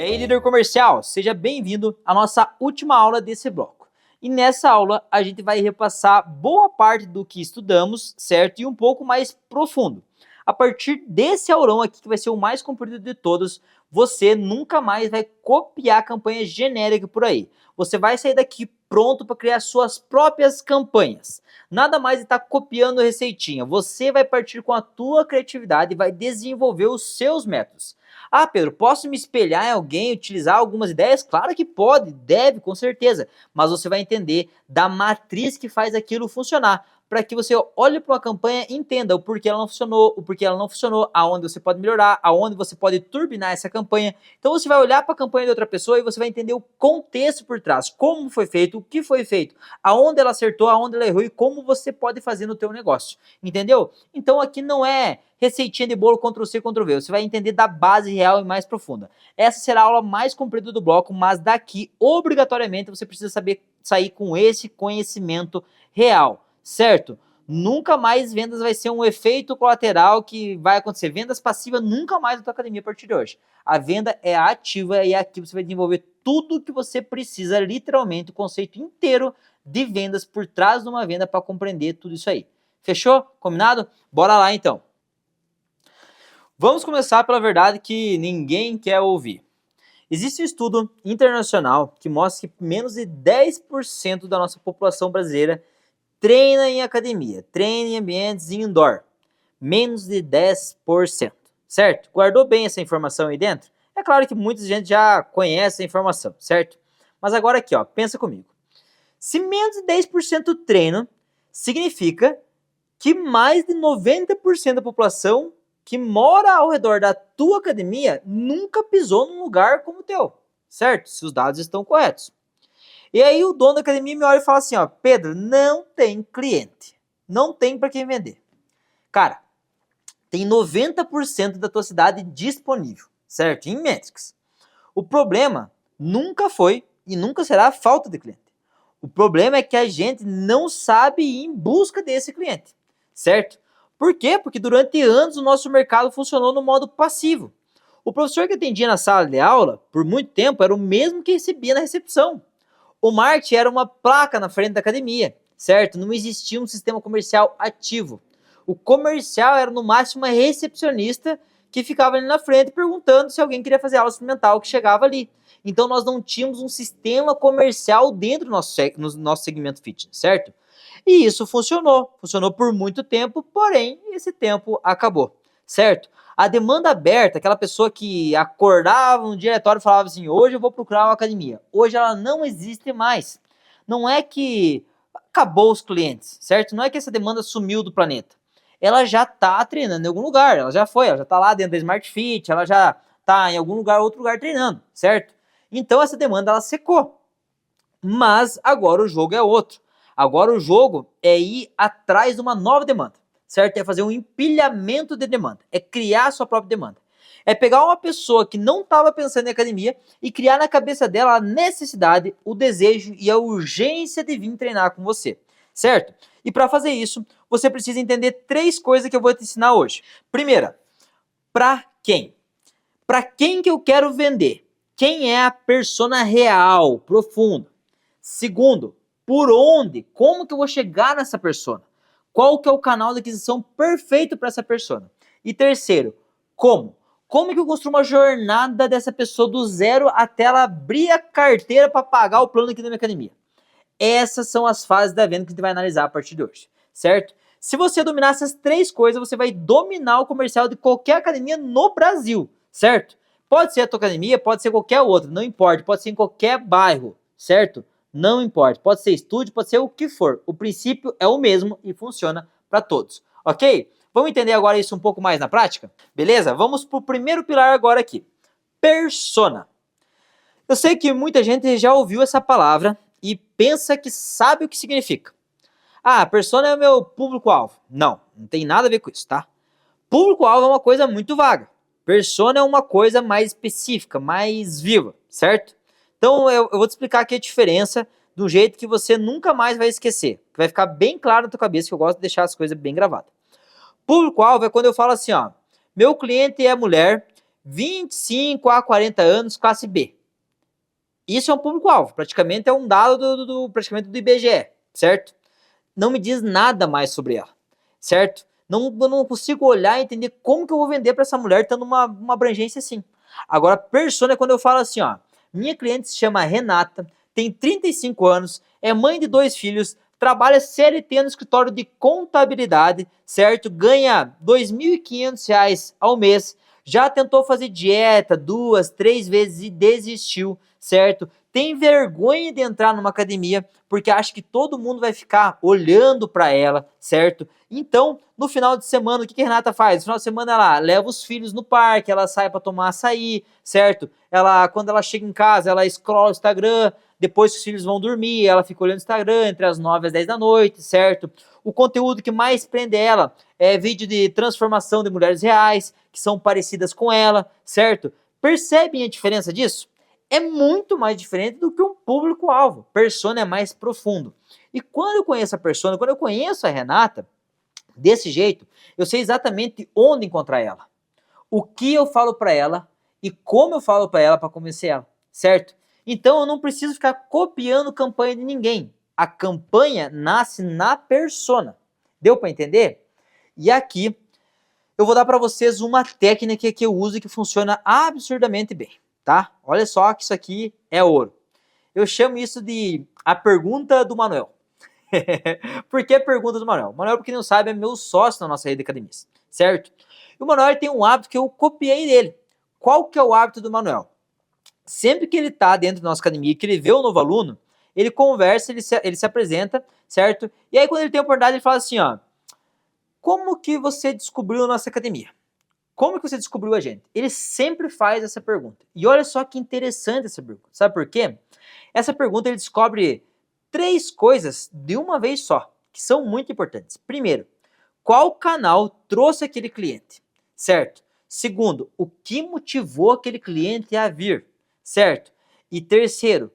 aí, líder comercial, seja bem-vindo à nossa última aula desse bloco. E nessa aula a gente vai repassar boa parte do que estudamos, certo? E um pouco mais profundo. A partir desse aulão aqui, que vai ser o mais comprido de todos, você nunca mais vai copiar campanha genérica por aí. Você vai sair daqui pronto para criar suas próprias campanhas. Nada mais de estar copiando receitinha. Você vai partir com a tua criatividade e vai desenvolver os seus métodos. Ah, Pedro, posso me espelhar em alguém, utilizar algumas ideias? Claro que pode, deve, com certeza. Mas você vai entender da matriz que faz aquilo funcionar, para que você olhe para uma campanha e entenda o porquê ela não funcionou, o porquê ela não funcionou, aonde você pode melhorar, aonde você pode turbinar essa campanha. Então você vai olhar para a campanha de outra pessoa e você vai entender o contexto por trás, como foi feito, o que foi feito, aonde ela acertou, aonde ela errou e como você pode fazer no teu negócio. Entendeu? Então aqui não é receitinha de bolo Ctrl+C, Ctrl+V, você vai entender da base real e mais profunda. Essa será a aula mais comprida do bloco, mas daqui, obrigatoriamente, você precisa saber sair com esse conhecimento real, certo? Nunca mais vendas vai ser um efeito colateral que vai acontecer. Vendas passivas nunca mais na tua academia a partir de hoje. A venda é ativa e aqui você vai desenvolver tudo que você precisa, literalmente, o conceito inteiro de vendas por trás de uma venda para compreender tudo isso aí. Fechou? Combinado? Bora lá então. Vamos começar pela verdade que ninguém quer ouvir. Existe um estudo internacional que mostra que menos de 10% da nossa população brasileira treina em academia, treina em ambientes indoor. Menos de 10%, certo? Guardou bem essa informação aí dentro? É claro que muita gente já conhece a informação, certo? Mas agora aqui, ó, pensa comigo. Se menos de 10% treinam, significa que mais de 90% da população que mora ao redor da tua academia nunca pisou num lugar como o teu, certo? Se os dados estão corretos. E aí o dono da academia me olha e fala assim, ó, Pedro, não tem cliente, não tem para quem vender. Cara, tem 90% da tua cidade disponível, certo? Em métricas. O problema nunca foi e nunca será a falta de cliente. O problema é que a gente não sabe ir em busca desse cliente, certo? Por quê? Porque durante anos o nosso mercado funcionou no modo passivo. O professor que atendia na sala de aula, por muito tempo, era o mesmo que recebia na recepção. O marketing era uma placa na frente da academia, certo? Não existia um sistema comercial ativo. O comercial era no máximo uma recepcionista que ficava ali na frente perguntando se alguém queria fazer aula experimental que chegava ali. Então nós não tínhamos um sistema comercial dentro do nosso segmento fitness, certo? E isso funcionou por muito tempo, porém esse tempo acabou, certo? A demanda aberta, aquela pessoa que acordava no diretório e falava assim, hoje eu vou procurar uma academia. Hoje ela não existe mais. Não é que acabou os clientes, certo? Não é que essa demanda sumiu do planeta. Ela já está treinando em algum lugar, ela já está lá dentro da Smart Fit, ela já está em algum lugar, outro lugar treinando, certo? Então essa demanda ela secou. Mas agora o jogo é outro. Agora o jogo é ir atrás de uma nova demanda, certo? É fazer um empilhamento de demanda, é criar a sua própria demanda. É pegar uma pessoa que não estava pensando em academia e criar na cabeça dela a necessidade, o desejo e a urgência de vir treinar com você, certo? E para fazer isso, você precisa entender 3 coisas que eu vou te ensinar hoje. Primeira, para quem? Para quem que eu quero vender? Quem é a persona real, profunda? Segundo, por onde? Como que eu vou chegar nessa persona? Qual que é o canal de aquisição perfeito para essa persona? E terceiro, como? Como que eu construo uma jornada dessa pessoa do zero até ela abrir a carteira para pagar o plano aqui da minha academia? Essas são as fases da venda que a gente vai analisar a partir de hoje, certo? Se você dominar essas 3 coisas, você vai dominar o comercial de qualquer academia no Brasil, certo? Pode ser a tua academia, pode ser qualquer outra, não importa, pode ser em qualquer bairro, certo? Não importa, pode ser estúdio, pode ser o que for. O princípio é o mesmo e funciona para todos, ok? Vamos entender agora isso um pouco mais na prática? Beleza? Vamos para o primeiro pilar agora aqui. Persona. Eu sei que muita gente já ouviu essa palavra e pensa que sabe o que significa. Ah, persona é o meu público-alvo. Não, não tem nada a ver com isso, tá? Público-alvo é uma coisa muito vaga. Persona é uma coisa mais específica, mais viva, certo? Então eu vou te explicar aqui a diferença de um jeito que você nunca mais vai esquecer. Que vai ficar bem claro na tua cabeça, que eu gosto de deixar as coisas bem gravadas. Público-alvo é quando eu falo assim, ó, meu cliente é mulher 25 a 40 anos, classe B. Isso é um público-alvo, praticamente é um dado praticamente do IBGE, certo? Não me diz nada mais sobre ela, certo? Eu não consigo olhar e entender como que eu vou vender para essa mulher tendo uma abrangência assim. Agora, persona é quando eu falo assim, ó, minha cliente se chama Renata, tem 35 anos, é mãe de 2 filhos, trabalha CLT no escritório de contabilidade, certo? Ganha R$ 2.500 ao mês, já tentou fazer dieta 2, 3 vezes e desistiu, certo? Tem vergonha de entrar numa academia porque acha que todo mundo vai ficar olhando para ela, certo? Então, no final de semana, o que a Renata faz? No final de semana ela leva os filhos no parque, ela sai para tomar açaí, certo? Quando ela chega em casa, ela scrolla o Instagram, depois que os filhos vão dormir, ela fica olhando o Instagram entre as 9 às 10 da noite, certo? O conteúdo que mais prende ela é vídeo de transformação de mulheres reais, que são parecidas com ela, certo? Percebem a diferença disso? É muito mais diferente do que um público-alvo. Persona é mais profundo. E quando eu conheço a persona, quando eu conheço a Renata, desse jeito, eu sei exatamente onde encontrar ela, o que eu falo para ela e como eu falo para ela para convencer ela, certo? Então eu não preciso ficar copiando campanha de ninguém. A campanha nasce na persona. Deu para entender? E aqui eu vou dar para vocês uma técnica que eu uso e que funciona absurdamente bem, tá? Olha só que isso aqui é ouro. Eu chamo isso de a pergunta do Manuel. Por que a pergunta do Manuel? O Manuel, para quem não sabe, é meu sócio na nossa rede de academias, certo? E o Manuel tem um hábito que eu copiei dele. Qual que é o hábito do Manuel? Sempre que ele está dentro da nossa academia, que ele vê um novo aluno, ele conversa, ele se apresenta, certo? E aí quando ele tem a oportunidade, ele fala assim, ó, como que você descobriu a nossa academia? Como que você descobriu a gente? Ele sempre faz essa pergunta. E olha só que interessante essa pergunta. Sabe por quê? Essa pergunta ele descobre 3 coisas de uma vez só, que são muito importantes. Primeiro, qual canal trouxe aquele cliente? Certo? Segundo, o que motivou aquele cliente a vir? Certo? E terceiro,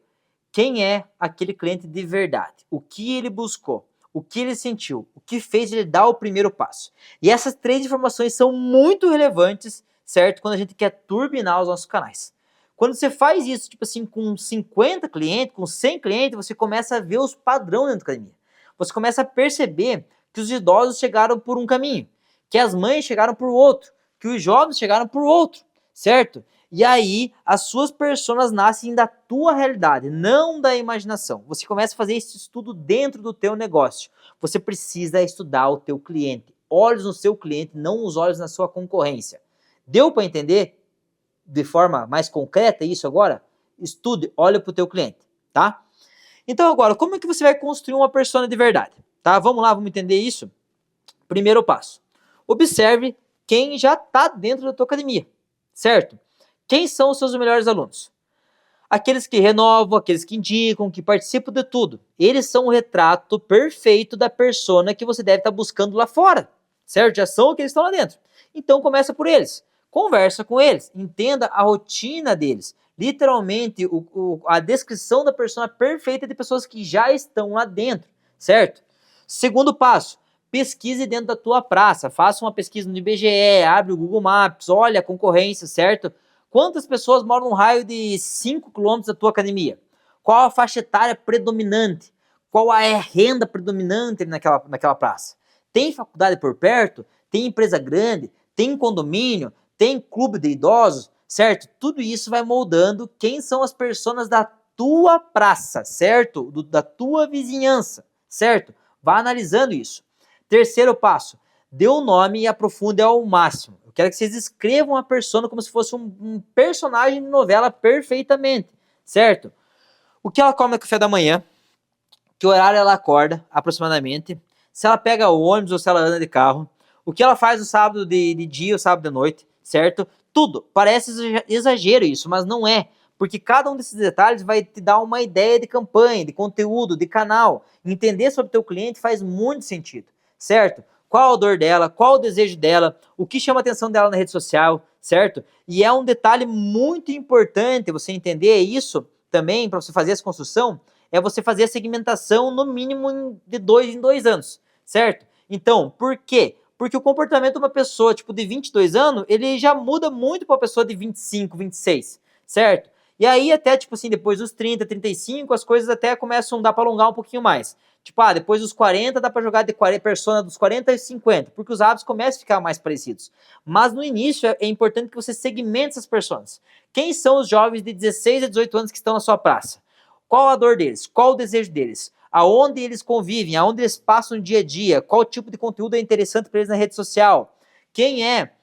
quem é aquele cliente de verdade? O que ele buscou? O que ele sentiu? O que fez ele dar o primeiro passo? E essas 3 informações são muito relevantes, certo? Quando a gente quer turbinar os nossos canais. Quando você faz isso, tipo assim, com 50 clientes, com 100 clientes, você começa a ver os padrões dentro da academia. Você começa a perceber que os idosos chegaram por um caminho, que as mães chegaram por outro, que os jovens chegaram por outro, certo? E aí, as suas personas nascem da tua realidade, não da imaginação. Você começa a fazer esse estudo dentro do teu negócio. Você precisa estudar o teu cliente. Olhos no seu cliente, não os olhos na sua concorrência. Deu para entender de forma mais concreta isso agora? Estude, olha para o teu cliente, tá? Então agora, como é que você vai construir uma persona de verdade? Tá? Vamos lá, vamos entender isso? Primeiro passo. Observe quem já está dentro da tua academia, certo? Quem são os seus melhores alunos? Aqueles que renovam, aqueles que indicam, que participam de tudo. Eles são o retrato perfeito da persona que você deve estar buscando lá fora, certo? Já são aqueles que estão lá dentro. Então começa por eles. Conversa com eles, entenda a rotina deles. Literalmente, a descrição da persona perfeita de pessoas que já estão lá dentro, certo? Segundo passo, pesquise dentro da tua praça. Faça uma pesquisa no IBGE, abre o Google Maps, olha a concorrência, certo? Quantas pessoas moram num raio de 5 quilômetros da tua academia? Qual a faixa etária predominante? Qual a renda predominante naquela praça? Tem faculdade por perto? Tem empresa grande? Tem condomínio? Tem clube de idosos? Certo? Tudo isso vai moldando quem são as pessoas da tua praça, certo? Da tua vizinhança, certo? Vá analisando isso. Terceiro passo, dê o nome e aprofunde ao máximo. Eu quero que vocês escrevam a persona como se fosse um personagem de novela perfeitamente, certo? O que ela come no café da manhã, que horário ela acorda, aproximadamente, se ela pega o ônibus ou se ela anda de carro, o que ela faz no sábado de dia ou sábado de noite, certo? Tudo. Parece exagero isso, mas não é. Porque cada um desses detalhes vai te dar uma ideia de campanha, de conteúdo, de canal. Entender sobre o teu cliente faz muito sentido, certo? Qual a dor dela, qual o desejo dela, o que chama a atenção dela na rede social, certo? E é um detalhe muito importante você entender isso também, para você fazer essa construção, é você fazer a segmentação no mínimo de 2 em 2 anos, certo? Então, por quê? Porque o comportamento de uma pessoa, tipo, de 22 anos, ele já muda muito para uma pessoa de 25, 26, certo? E aí até, tipo assim, depois dos 30, 35, as coisas até começam a dar para alongar um pouquinho mais. Tipo, depois dos 40 dá para jogar de 40, persona dos 40 e 50, porque os hábitos começam a ficar mais parecidos. Mas no início é importante que você segmente essas pessoas. Quem são os jovens de 16 a 18 anos que estão na sua praça? Qual a dor deles? Qual o desejo deles? Aonde eles convivem? Aonde eles passam o dia a dia? Qual tipo de conteúdo é interessante para eles na rede social? Quem é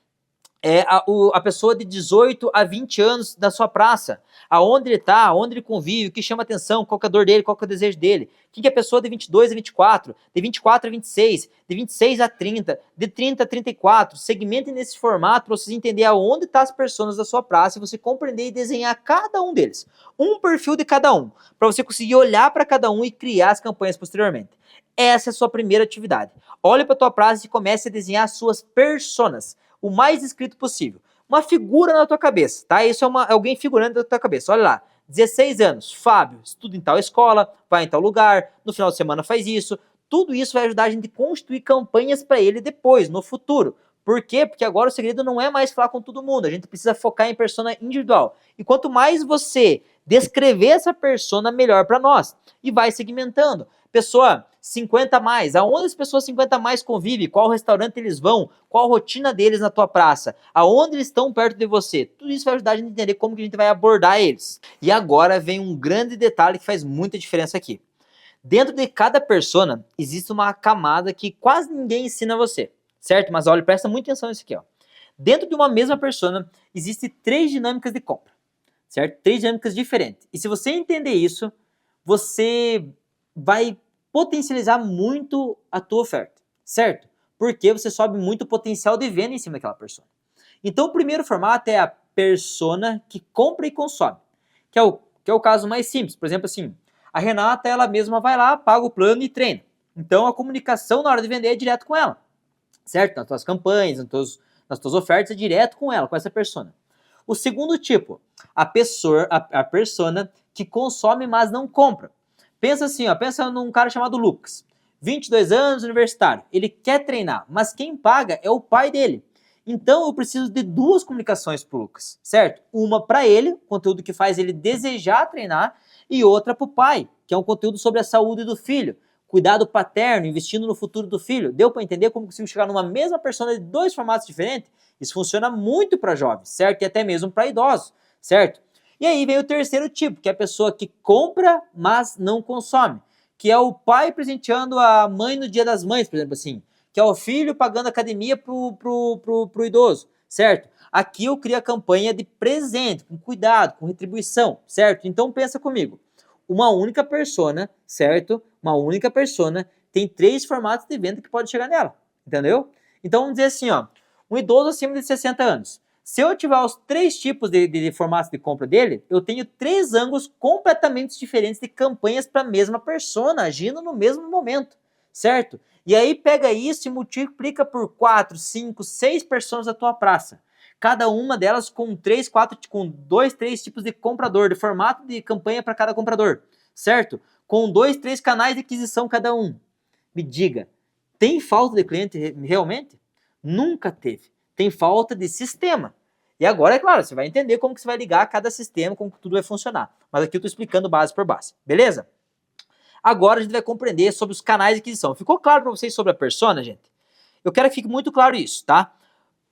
a pessoa de 18 a 20 anos da sua praça? Aonde ele está, aonde ele convive, o que chama atenção, qual que é a dor dele, qual que é o desejo dele? Quem que é a pessoa de 22 a 24, de 24 a 26, de 26 a 30, de 30 a 34? Segmente nesse formato para vocês entenderem aonde estão as pessoas da sua praça e você compreender e desenhar cada um deles. Um perfil de cada um, para você conseguir olhar para cada um e criar as campanhas posteriormente. Essa é a sua primeira atividade. Olhe para a tua praça e comece a desenhar as suas personas o mais descrito possível. Uma figura na tua cabeça, tá? Isso é alguém figurando na tua cabeça. Olha lá, 16 anos, Fábio, estuda em tal escola, vai em tal lugar, no final de semana faz isso. Tudo isso vai ajudar a gente a construir campanhas para ele depois, no futuro. Por quê? Porque agora o segredo não é mais falar com todo mundo, a gente precisa focar em persona individual. E quanto mais você descrever essa persona, melhor para nós. E vai segmentando. Pessoa 50 a mais, aonde as pessoas 50 a mais convivem, qual restaurante eles vão, qual a rotina deles na tua praça, aonde eles estão perto de você. Tudo isso vai ajudar a gente a entender como que a gente vai abordar eles. E agora vem um grande detalhe que faz muita diferença aqui. Dentro de cada persona, existe uma camada que quase ninguém ensina você, certo? Mas olha, presta muita atenção nisso aqui, ó. Dentro de uma mesma persona, existem 3 dinâmicas de compra, certo? 3 dinâmicas diferentes. E se você entender isso, você vai potencializar muito a tua oferta, certo? Porque você sobe muito o potencial de venda em cima daquela persona. Então, o primeiro formato é a persona que compra e consome, que é o caso mais simples. Por exemplo, assim, a Renata, ela mesma vai lá, paga o plano e treina. Então, a comunicação na hora de vender é direto com ela, certo? Nas tuas campanhas, nas tuas ofertas, é direto com ela, com essa persona. O segundo tipo, a persona que consome, mas não compra. Pensa assim, ó, pensa num cara chamado Lucas, 22 anos, universitário. Ele quer treinar, mas quem paga é o pai dele. Então eu preciso de 2 comunicações pro Lucas, certo? Uma para ele, conteúdo que faz ele desejar treinar, e outra pro pai, que é um conteúdo sobre a saúde do filho, cuidado paterno, investindo no futuro do filho. Deu para entender como consigo chegar numa mesma persona de 2 formatos diferentes? Isso funciona muito para jovens, certo? E até mesmo para idosos, certo? E aí vem o terceiro tipo, que é a pessoa que compra, mas não consome. Que é o pai presenteando a mãe no Dia das Mães, por exemplo assim. Que é o filho pagando academia pro idoso, certo? Aqui eu crio a campanha de presente, com cuidado, com retribuição, certo? Então pensa comigo. Uma única persona, certo? Uma única persona tem 3 formatos de venda que pode chegar nela, entendeu? Então vamos dizer assim, ó, um idoso acima de 60 anos. Se eu tiver os 3 tipos de formatos de compra dele, eu tenho 3 ângulos completamente diferentes de campanhas para a mesma persona, agindo no mesmo momento, certo? E aí pega isso e multiplica por 4, 5, 6 personas da tua praça. Cada uma delas com 3, 4, com 2, 3 tipos de comprador, de formato de campanha para cada comprador, certo? Com 2, 3 canais de aquisição cada um. Me diga, tem falta de cliente realmente? Nunca teve. Tem falta de sistema. E agora, é claro, você vai entender como que você vai ligar cada sistema, como que tudo vai funcionar. Mas aqui eu estou explicando base por base, beleza? Agora a gente vai compreender sobre os canais de aquisição. Ficou claro para vocês sobre a persona, gente? Eu quero que fique muito claro isso, tá?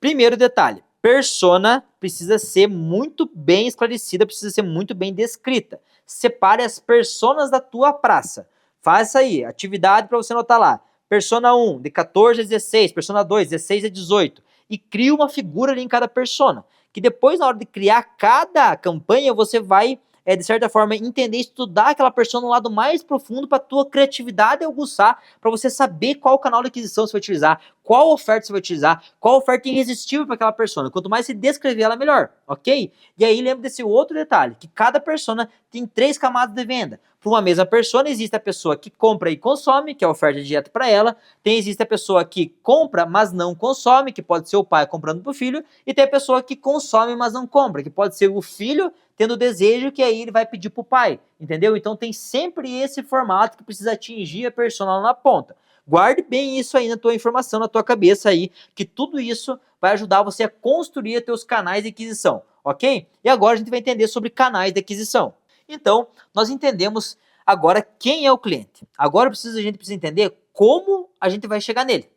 Primeiro detalhe, persona precisa ser muito bem esclarecida, precisa ser muito bem descrita. Separe as personas da tua praça. Faça aí, atividade para você anotar lá. Persona 1, de 14 a 16, persona 2, 16 a 18. E crie uma figura ali em cada persona. Que depois, na hora de criar cada campanha, você vai, de certa forma, entender, estudar aquela persona no lado mais profundo para a tua criatividade aguçar, para você saber qual canal de aquisição você vai utilizar, qual oferta você vai utilizar, qual oferta irresistível para aquela persona. Quanto mais você descrever ela, melhor, ok? E aí lembra desse outro detalhe, que cada persona tem 3 camadas de venda. Para uma mesma persona, existe a pessoa que compra e consome, que é a oferta direta para ela. Existe a pessoa que compra, mas não consome, que pode ser o pai comprando para o filho. E tem a pessoa que consome, mas não compra, que pode ser o filho tendo desejo, que aí ele vai pedir para o pai, entendeu? Então tem sempre esse formato que precisa atingir a persona lá na ponta. Guarde bem isso aí na tua informação, na tua cabeça aí, que tudo isso vai ajudar você a construir os teus canais de aquisição, ok? E agora a gente vai entender sobre canais de aquisição. Então, nós entendemos agora quem é o cliente. Agora a gente precisa entender como a gente vai chegar nele.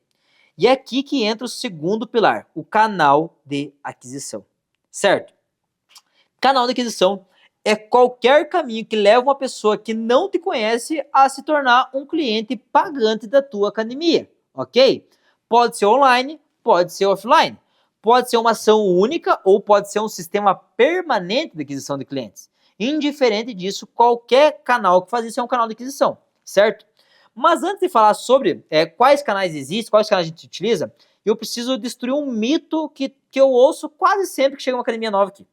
E é aqui que entra o segundo pilar, o canal de aquisição, certo? Canal de aquisição é qualquer caminho que leva uma pessoa que não te conhece a se tornar um cliente pagante da tua academia, ok? Pode ser online, pode ser offline, pode ser uma ação única ou pode ser um sistema permanente de aquisição de clientes. Indiferente disso, qualquer canal que faz isso é um canal de aquisição, certo? Mas antes de falar sobre quais canais existem, quais canais a gente utiliza, eu preciso destruir um mito que eu ouço quase sempre que chega uma academia nova aqui.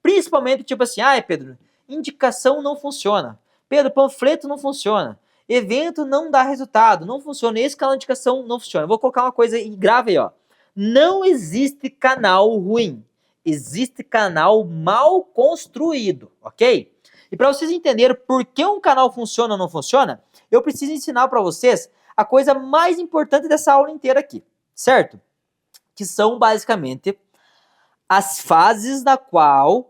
Principalmente tipo assim, Pedro, indicação não funciona. Pedro, panfleto não funciona. Evento não dá resultado, não funciona. Esse canal de indicação não funciona. Vou colocar uma coisa e grave aí, ó. Não existe canal ruim. Existe canal mal construído, ok? E para vocês entenderem por que um canal funciona ou não funciona, eu preciso ensinar para vocês a coisa mais importante dessa aula inteira aqui, certo? Que são basicamente as fases da qual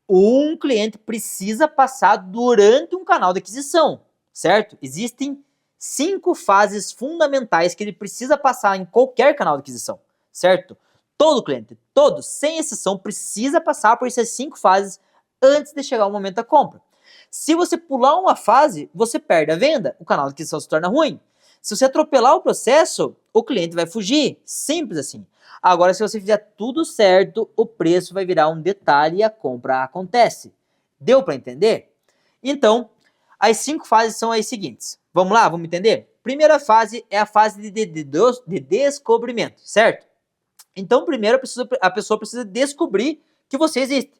um cliente precisa passar durante um canal de aquisição, certo? Existem 5 fases fundamentais que ele precisa passar em qualquer canal de aquisição, certo? Todo cliente, todos, sem exceção, precisa passar por essas 5 fases antes de chegar o momento da compra. Se você pular uma fase, você perde a venda, o canal de aquisição se torna ruim. Se você atropelar o processo, o cliente vai fugir, simples assim. Agora, se você fizer tudo certo, o preço vai virar um detalhe e a compra acontece. Deu para entender? Então, as 5 fases são as seguintes. Vamos lá, vamos entender? Primeira fase é a fase de descobrimento, certo? Então, primeiro a pessoa precisa descobrir que você existe.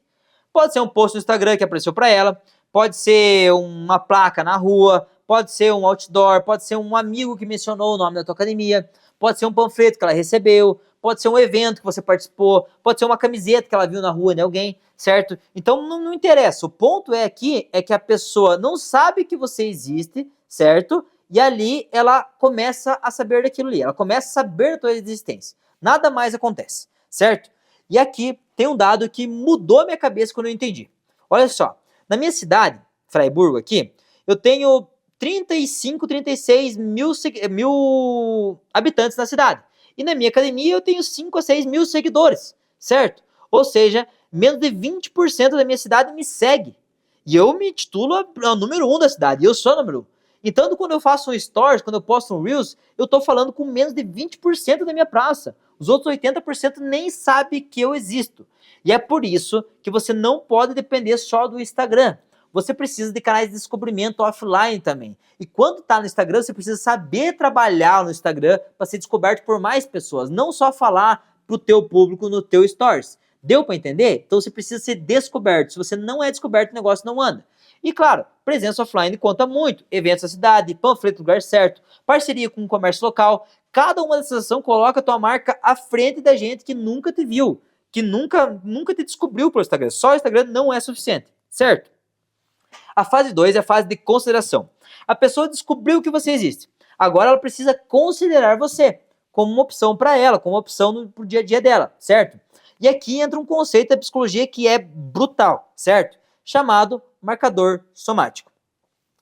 Pode ser um post no Instagram que apareceu para ela, pode ser uma placa na rua, pode ser um outdoor, pode ser um amigo que mencionou o nome da tua academia, pode ser um panfleto que ela recebeu, pode ser um evento que você participou, pode ser uma camiseta que ela viu na rua de alguém, certo? Então não interessa. O ponto aqui é que a pessoa não sabe que você existe, certo? E ali ela começa a saber daquilo ali, ela começa a saber da tua existência. Nada mais acontece, certo? E aqui tem um dado que mudou a minha cabeça quando eu entendi. Olha só, na minha cidade, Fraiburgo aqui, eu tenho 35, 36 mil habitantes na cidade. E na minha academia eu tenho 5 a 6 mil seguidores, certo? Ou seja, menos de 20% da minha cidade me segue. E eu me titulo o número 1 da cidade, e eu sou o número 1. Então, quando eu faço um stories, quando eu posto um Reels, eu tô falando com menos de 20% da minha praça. Os outros 80% nem sabem que eu existo. E é por isso que você não pode depender só do Instagram. Você precisa de canais de descobrimento offline também. E quando tá no Instagram, você precisa saber trabalhar no Instagram para ser descoberto por mais pessoas. Não só falar pro teu público no teu stories. Deu para entender? Então você precisa ser descoberto. Se você não é descoberto, o negócio não anda. E claro, presença offline conta muito. Eventos da cidade, panfleto no lugar certo, parceria com o comércio local. Cada uma dessas ações coloca a tua marca à frente da gente que nunca te viu, que nunca te descobriu pelo Instagram. Só o Instagram não é suficiente, certo? A fase 2 é a fase de consideração. A pessoa descobriu que você existe. Agora ela precisa considerar você como uma opção para ela, como uma opção pro dia a dia dela, certo? E aqui entra um conceito da psicologia que é brutal, certo? Chamado marcador somático.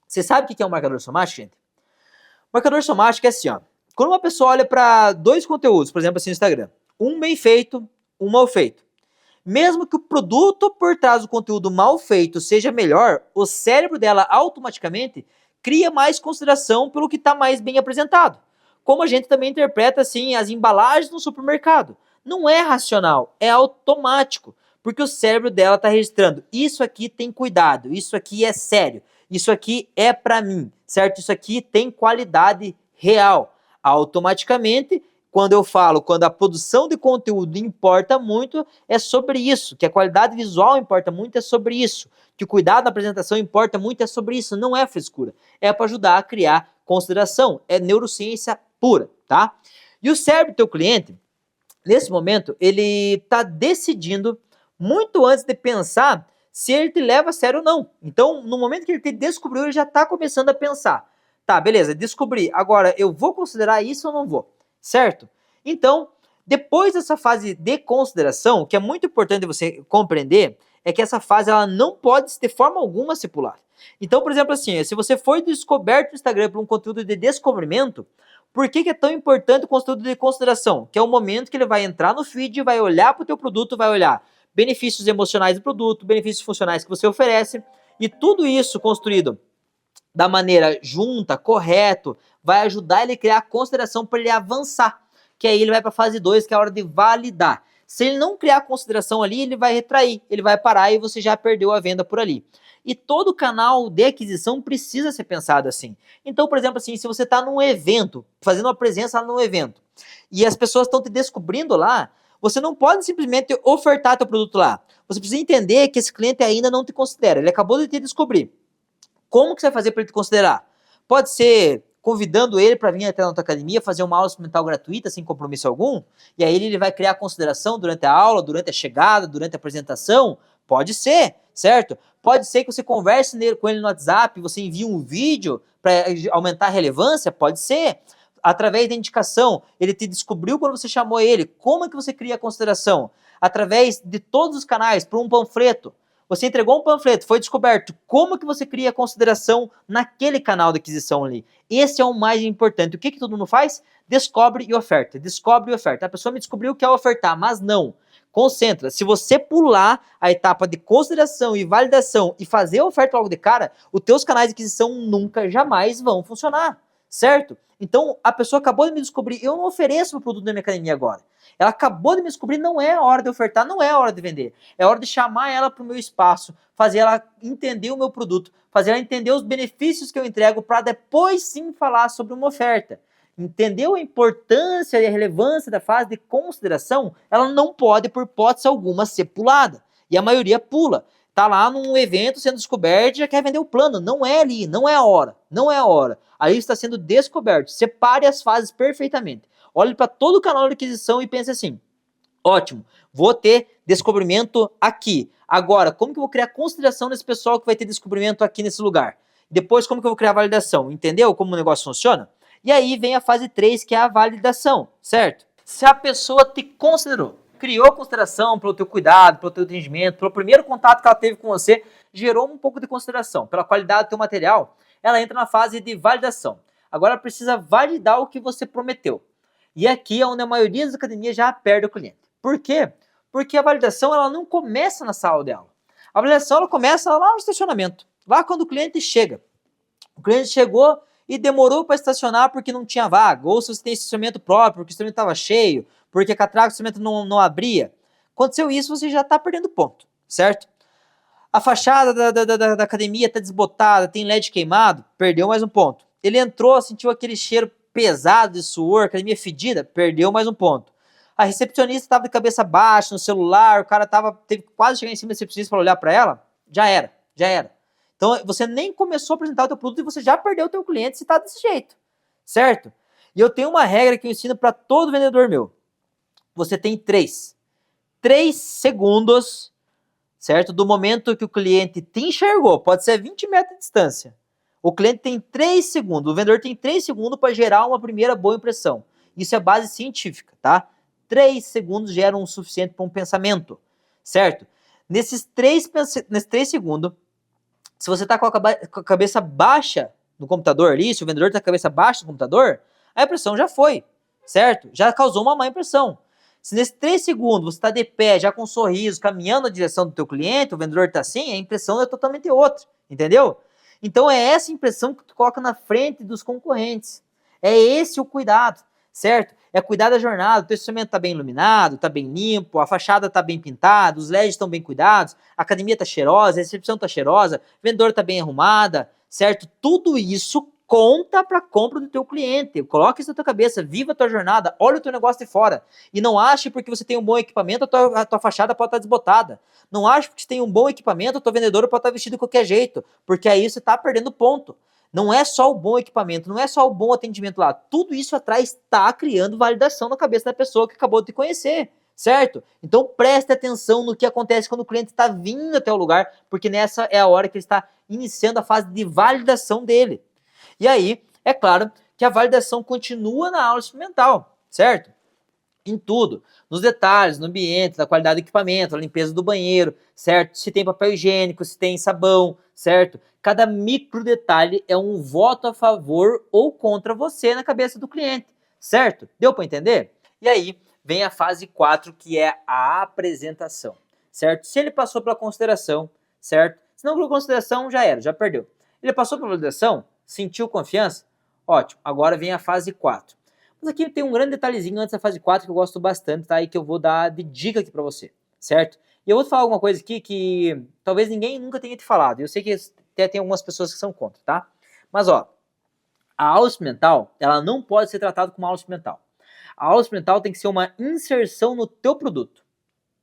Você sabe o que é um marcador somático, gente? O marcador somático é assim, ó. Quando uma pessoa olha para 2 conteúdos, por exemplo, assim no Instagram, um bem feito, um mal feito. Mesmo que o produto por trás do conteúdo mal feito seja melhor, o cérebro dela automaticamente cria mais consideração pelo que está mais bem apresentado. Como a gente também interpreta assim as embalagens no supermercado. Não é racional, é automático. Porque o cérebro dela está registrando, isso aqui tem cuidado, isso aqui é sério, isso aqui é para mim, certo? Isso aqui tem qualidade real. Automaticamente, quando a produção de conteúdo importa muito, é sobre isso. Que a qualidade visual importa muito, é sobre isso. Que o cuidado da apresentação importa muito, é sobre isso. Não é frescura. É para ajudar a criar consideração. É neurociência pura, tá? E o cérebro do teu cliente, nesse momento, ele está decidindo muito antes de pensar se ele te leva a sério ou não. Então, no momento que ele te descobriu, ele já está começando a pensar. Tá, beleza, descobri. Agora, eu vou considerar isso ou não vou? Certo? Então, depois dessa fase de consideração, o que é muito importante você compreender é que essa fase ela não pode de forma alguma ser pulada. Então, por exemplo, assim, se você foi descoberto no Instagram por um conteúdo de descobrimento, por que, que é tão importante o conteúdo de consideração? Que é o momento que ele vai entrar no feed, vai olhar para o teu produto, vai olhar benefícios emocionais do produto, benefícios funcionais que você oferece, e tudo isso construído da maneira junta, correto, vai ajudar ele a criar consideração para ele avançar, que aí ele vai para a fase 2, que é a hora de validar. Se ele não criar consideração ali, ele vai retrair, ele vai parar e você já perdeu a venda por ali. E todo canal de aquisição precisa ser pensado assim. Então, por exemplo, assim, se você está num evento, fazendo uma presença num evento, e as pessoas estão te descobrindo lá, você não pode simplesmente ofertar teu produto lá. Você precisa entender que esse cliente ainda não te considera, ele acabou de te descobrir. Como que você vai fazer para ele te considerar? Pode ser convidando ele para vir até a nossa academia, fazer uma aula experimental gratuita, sem compromisso algum, e aí ele vai criar consideração durante a aula, durante a chegada, durante a apresentação. Pode ser, certo? Pode ser que você converse com ele no WhatsApp, você envie um vídeo para aumentar a relevância, pode ser. Através da indicação, ele te descobriu quando você chamou ele. Como é que você cria a consideração? Através de todos os canais, por um panfleto. Você entregou um panfleto, foi descoberto. Como que você cria consideração naquele canal de aquisição ali? Esse é o mais importante. O que todo mundo faz? Descobre e oferta. Descobre e oferta. A pessoa me descobriu que quer ofertar, mas não. Concentra. Se você pular a etapa de consideração e validação e fazer a oferta logo de cara, os teus canais de aquisição nunca, jamais vão funcionar. Certo? Então, a pessoa acabou de me descobrir, eu não ofereço o produto da minha academia agora. Ela acabou de me descobrir, não é a hora de ofertar, não é a hora de vender. É a hora de chamar ela para o meu espaço, fazer ela entender o meu produto, fazer ela entender os benefícios que eu entrego para depois sim falar sobre uma oferta. Entendeu a importância e a relevância da fase de consideração? Ela não pode, por hipótese alguma, ser pulada. E a maioria pula. Tá lá num evento sendo descoberto e já quer vender o plano. Não é ali, não é a hora. Não é a hora. Aí está sendo descoberto. Separe as fases perfeitamente. Olhe para todo o canal de aquisição e pense assim: ótimo, vou ter descobrimento aqui. Agora, como que eu vou criar consideração nesse pessoal que vai ter descobrimento aqui nesse lugar? Depois, como que eu vou criar validação? Entendeu como o negócio funciona? E aí vem a fase 3, que é a validação, certo? Se a pessoa te considerou, criou consideração pelo teu cuidado, pelo teu atendimento, pelo primeiro contato que ela teve com você, gerou um pouco de consideração pela qualidade do teu material, ela entra na fase de validação. Agora ela precisa validar o que você prometeu. E aqui é onde a maioria das academias já perde o cliente. Por quê? Porque a validação ela não começa na sala de aula. A validação ela começa lá no estacionamento, lá quando o cliente chega. O cliente chegou e demorou para estacionar porque não tinha vaga, ou se você tem estacionamento próprio, porque o estacionamento estava cheio, porque a catraca do estacionamento não abria. Aconteceu isso, você já está perdendo ponto, certo? A fachada da academia está desbotada, tem LED queimado, perdeu mais um ponto. Ele entrou, sentiu aquele cheiro pesado de suor, academia fedida, perdeu mais um ponto. A recepcionista estava de cabeça baixa no celular, o cara teve quase chegar em cima da recepcionista para olhar para ela, já era, já era. Então você nem começou a apresentar o teu produto e você já perdeu o teu cliente se está desse jeito, certo? E eu tenho uma regra que eu ensino para todo vendedor meu. Você tem 3 segundos, certo? Do momento que o cliente te enxergou, pode ser 20 metros de distância. O cliente tem 3 segundos, o vendedor tem 3 segundos para gerar uma primeira boa impressão. Isso é base científica, tá? 3 segundos geram o suficiente para um pensamento, certo? Nesses 3 segundos, se você está com a cabeça baixa no computador ali, se o vendedor está com a cabeça baixa no computador, a impressão já foi, certo? Já causou uma má impressão. Se nesses 3 segundos você está de pé, já com um sorriso, caminhando na direção do teu cliente, o vendedor está assim, a impressão é totalmente outra, entendeu? Então é essa impressão que tu coloca na frente dos concorrentes. É esse o cuidado, certo? É cuidar da jornada, o teu estacionamento está bem iluminado, está bem limpo, a fachada está bem pintada, os LEDs estão bem cuidados, a academia está cheirosa, a recepção está cheirosa, o vendedor está bem arrumada, certo? Tudo isso conta para a compra do teu cliente. Coloca isso na tua cabeça, viva a tua jornada, olha o teu negócio de fora. E não ache porque você tem um bom equipamento, a tua fachada pode estar desbotada. Não ache porque você tem um bom equipamento, a tua vendedora pode estar vestida de qualquer jeito, porque aí você está perdendo ponto. Não é só o bom equipamento, não é só o bom atendimento lá. Tudo isso atrás está criando validação na cabeça da pessoa que acabou de te conhecer, certo? Então preste atenção no que acontece quando o cliente está vindo até o lugar, porque nessa é a hora que ele está iniciando a fase de validação dele. E aí É claro que a validação continua na aula experimental, certo? Em tudo, nos detalhes, no ambiente, na qualidade do equipamento, na limpeza do banheiro, certo? Se tem papel higiênico, se tem sabão, certo? Cada micro detalhe é um voto a favor ou contra você na cabeça do cliente, certo? Deu para entender? E aí vem a fase 4, que é a apresentação, certo? Se ele passou pela consideração, certo? Se não pela consideração, já era, já perdeu. Ele passou pela validação, sentiu confiança? Ótimo, agora vem a fase 4. Mas aqui tem um grande detalhezinho antes da fase 4 que eu gosto bastante, tá? E que eu vou dar de dica aqui pra você, certo? E eu vou te falar alguma coisa aqui que talvez ninguém nunca tenha te falado. Eu sei que até tem algumas pessoas que são contra, tá? Mas, ó, a aula experimental, ela não pode ser tratada como uma aula experimental. A aula experimental tem que ser uma inserção no teu produto.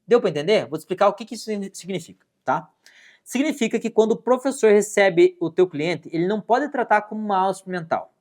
Deu pra entender? Vou te explicar o que isso significa, tá? Significa que quando o professor recebe o teu cliente, ele não pode tratar como uma aula experimental.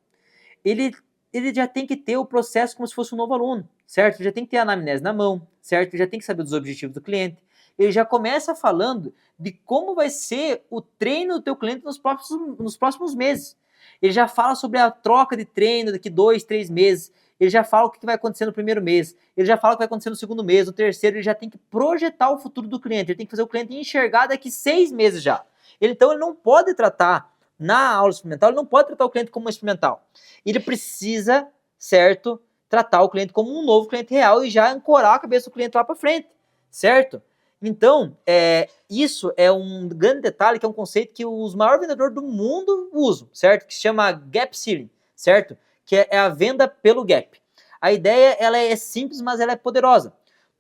Ele já tem que ter o processo como se fosse um novo aluno, certo? Ele já tem que ter a anamnese na mão, certo? Ele já tem que saber dos objetivos do cliente. Ele já começa falando de como vai ser o treino do teu cliente nos próximos meses. Ele já fala sobre a troca de treino daqui 2, 3 meses. Ele já fala o que vai acontecer no primeiro mês. Ele já fala o que vai acontecer no segundo mês, no terceiro. Ele já tem que projetar o futuro do cliente. Ele tem que fazer o cliente enxergar daqui 6 meses já. Então ele não pode tratar na aula experimental, ele não pode tratar o cliente como um experimental. Ele precisa, certo, tratar o cliente como um novo cliente real e já ancorar a cabeça do cliente lá para frente, certo? Então, isso é um grande detalhe, que é um conceito que os maiores vendedores do mundo usam, certo? Que se chama Gap Selling, certo? Que é a venda pelo gap. A ideia, ela é simples, mas ela é poderosa.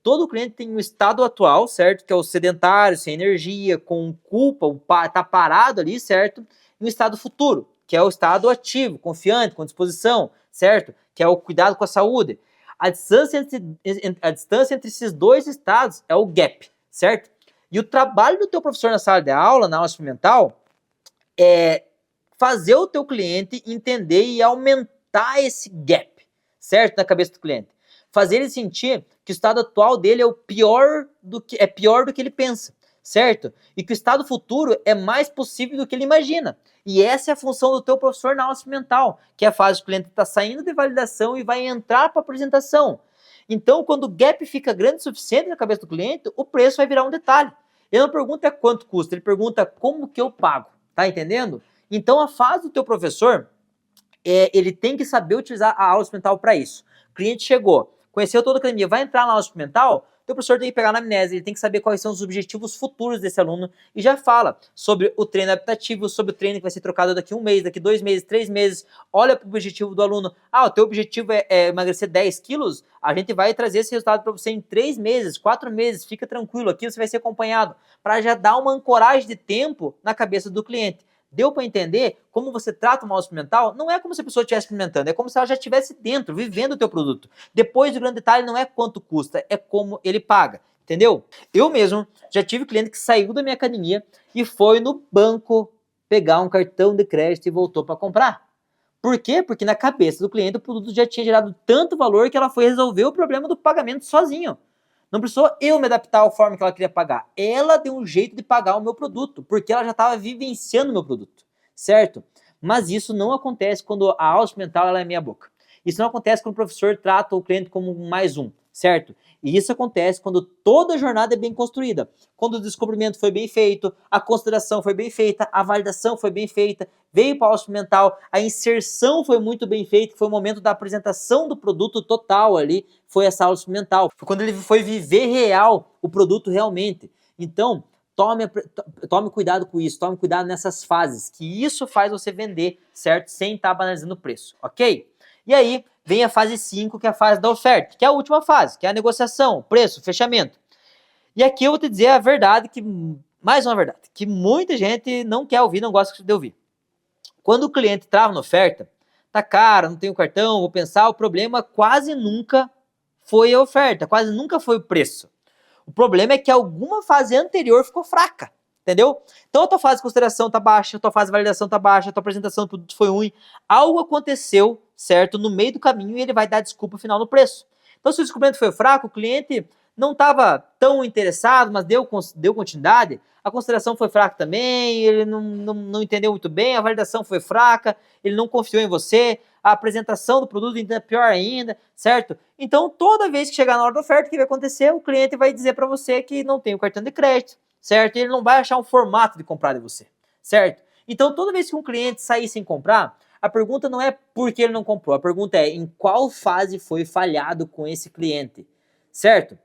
Todo cliente tem um estado atual, certo? Que é o sedentário, sem energia, com culpa, tá parado ali, certo? E um estado futuro, que é o estado ativo, confiante, com disposição, certo? Que é o cuidado com a saúde. A distância entre esses dois estados é o gap, certo? E o trabalho do teu professor na sala de aula, na aula experimental, é fazer o teu cliente entender e aumentar esse gap, certo? Na cabeça do cliente. Fazer ele sentir que o estado atual dele é pior do que ele pensa, certo? E que o estado futuro é mais possível do que ele imagina. E essa é a função do teu professor na aula experimental, que é a fase que o cliente está saindo de validação e vai entrar para a apresentação. Então, quando o gap fica grande o suficiente na cabeça do cliente, o preço vai virar um detalhe. Ele não pergunta quanto custa, ele pergunta como que eu pago, tá entendendo? Então, a fase do teu professor, ele tem que saber utilizar a aula experimental para isso. O cliente chegou, conheceu toda a academia, vai entrar na aula experimental, o teu professor tem que pegar na amnésia, ele tem que saber quais são os objetivos futuros desse aluno e já fala sobre o treino adaptativo, sobre o treino que vai ser trocado daqui 1 mês, daqui 2 meses, 3 meses. Olha para o objetivo do aluno. O teu objetivo é emagrecer 10 quilos? A gente vai trazer esse resultado para você em 3 meses, 4 meses. Fica tranquilo, aqui você vai ser acompanhado, para já dar uma ancoragem de tempo na cabeça do cliente. Deu para entender como você trata uma aula experimental? Não é como se a pessoa estivesse experimentando, é como se ela já estivesse dentro, vivendo o teu produto. Depois, o grande detalhe não é quanto custa, é como ele paga, entendeu? Eu mesmo já tive cliente que saiu da minha academia e foi no banco pegar um cartão de crédito e voltou para comprar. Por quê? Porque na cabeça do cliente o produto já tinha gerado tanto valor que ela foi resolver o problema do pagamento sozinho. Não precisou eu me adaptar à forma que ela queria pagar. Ela deu um jeito de pagar o meu produto, porque ela já estava vivenciando o meu produto, certo? Mas isso não acontece quando a aula experimental ela é meia boca. Isso não acontece quando o professor trata o cliente como mais um, certo? E isso acontece quando toda a jornada é bem construída. Quando o descobrimento foi bem feito, a consideração foi bem feita, a validação foi bem feita, veio para a aula experimental, a inserção foi muito bem feita, que foi o momento da apresentação do produto total ali, foi essa aula experimental. Foi quando ele foi viver real o produto realmente. Então, tome cuidado com isso, tome cuidado nessas fases, que isso faz você vender, certo? Sem estar banalizando o preço, ok? E aí, vem a fase 5, que é a fase da oferta, que é a última fase, que é a negociação, preço, fechamento. E aqui eu vou te dizer a verdade, mais uma verdade, que muita gente não quer ouvir, não gosta de ouvir. Quando o cliente trava na oferta, tá caro, não tenho cartão, vou pensar, o problema quase nunca foi a oferta, quase nunca foi o preço. O problema é que alguma fase anterior ficou fraca, entendeu? Então a tua fase de consideração tá baixa, a tua fase de validação tá baixa, a tua apresentação do produto foi ruim, algo aconteceu, certo, no meio do caminho e ele vai dar desculpa final no preço. Então se o descobrimento foi fraco, o cliente não estava tão interessado, mas deu continuidade, a consideração foi fraca também, ele não entendeu muito bem, a validação foi fraca, ele não confiou em você, a apresentação do produto ainda é pior ainda, certo? Então, toda vez que chegar na hora da oferta, o que vai acontecer? O cliente vai dizer para você que não tem o cartão de crédito, certo? Ele não vai achar um formato de comprar de você, certo? Então, toda vez que um cliente sair sem comprar, a pergunta não é por que ele não comprou, a pergunta é em qual fase foi falhado com esse cliente, certo?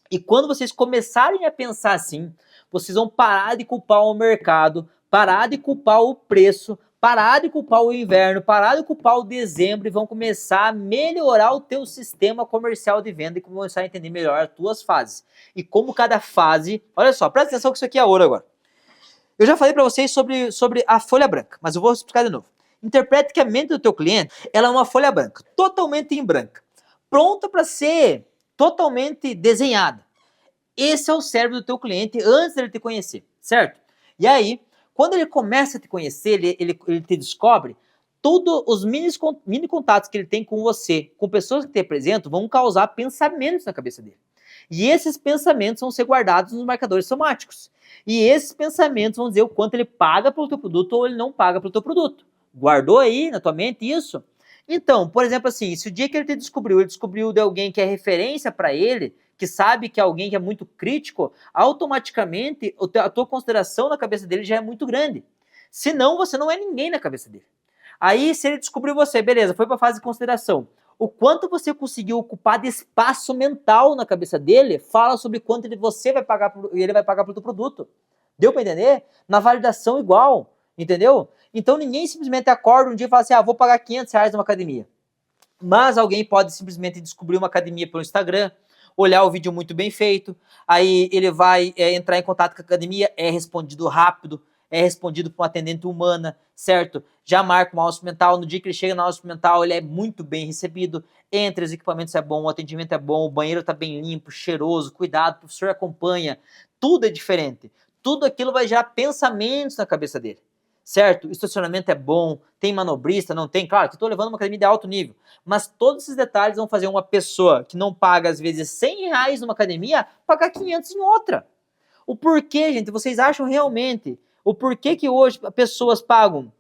E quando vocês começarem a pensar assim, vocês vão parar de culpar o mercado, parar de culpar o preço, parar de culpar o inverno, parar de culpar o dezembro e vão começar a melhorar o teu sistema comercial de venda e começar a entender melhor as tuas fases. E como cada fase... Olha só, presta atenção que isso aqui é ouro agora. Eu já falei para vocês sobre a folha branca, mas eu vou explicar de novo. Interprete que a mente do teu cliente ela é uma folha branca, totalmente em branca, pronta para ser totalmente desenhada. Esse é o cérebro do teu cliente antes dele te conhecer, certo? E aí, quando ele começa a te conhecer, ele te descobre, todos os mini contatos que ele tem com você, com pessoas que te apresentam, vão causar pensamentos na cabeça dele. E esses pensamentos vão ser guardados nos marcadores somáticos. E esses pensamentos vão dizer o quanto ele paga pelo teu produto ou ele não paga pelo teu produto. Guardou aí na tua mente isso? Então, por exemplo assim, se o dia que ele te descobriu, ele descobriu de alguém que é referência para ele, que sabe que é alguém que é muito crítico, automaticamente a tua consideração na cabeça dele já é muito grande. Senão, você não é ninguém na cabeça dele. Aí, se ele descobriu você, beleza, foi para a fase de consideração. O quanto você conseguiu ocupar de espaço mental na cabeça dele, fala sobre quanto você vai pagar e ele vai pagar pelo teu produto. Deu para entender? Na validação igual, entendeu? Então ninguém simplesmente acorda um dia e fala assim, vou pagar R$500 numa academia. Mas alguém pode simplesmente descobrir uma academia pelo Instagram, olhar o vídeo muito bem feito, aí ele vai entrar em contato com a academia, é respondido rápido, é respondido por uma atendente humana, certo? Já marca uma aula experimental, no dia que ele chega na aula experimental, ele é muito bem recebido, entre os equipamentos é bom, o atendimento é bom, o banheiro tá bem limpo, cheiroso, cuidado, o professor acompanha, tudo é diferente. Tudo aquilo vai gerar pensamentos na cabeça dele, certo? O estacionamento é bom, tem manobrista, não tem? Claro que eu estou levando uma academia de alto nível, mas todos esses detalhes vão fazer uma pessoa que não paga, às vezes, R$100 numa academia, pagar 500 em outra. O porquê, gente, vocês acham realmente, o porquê que hoje pessoas pagam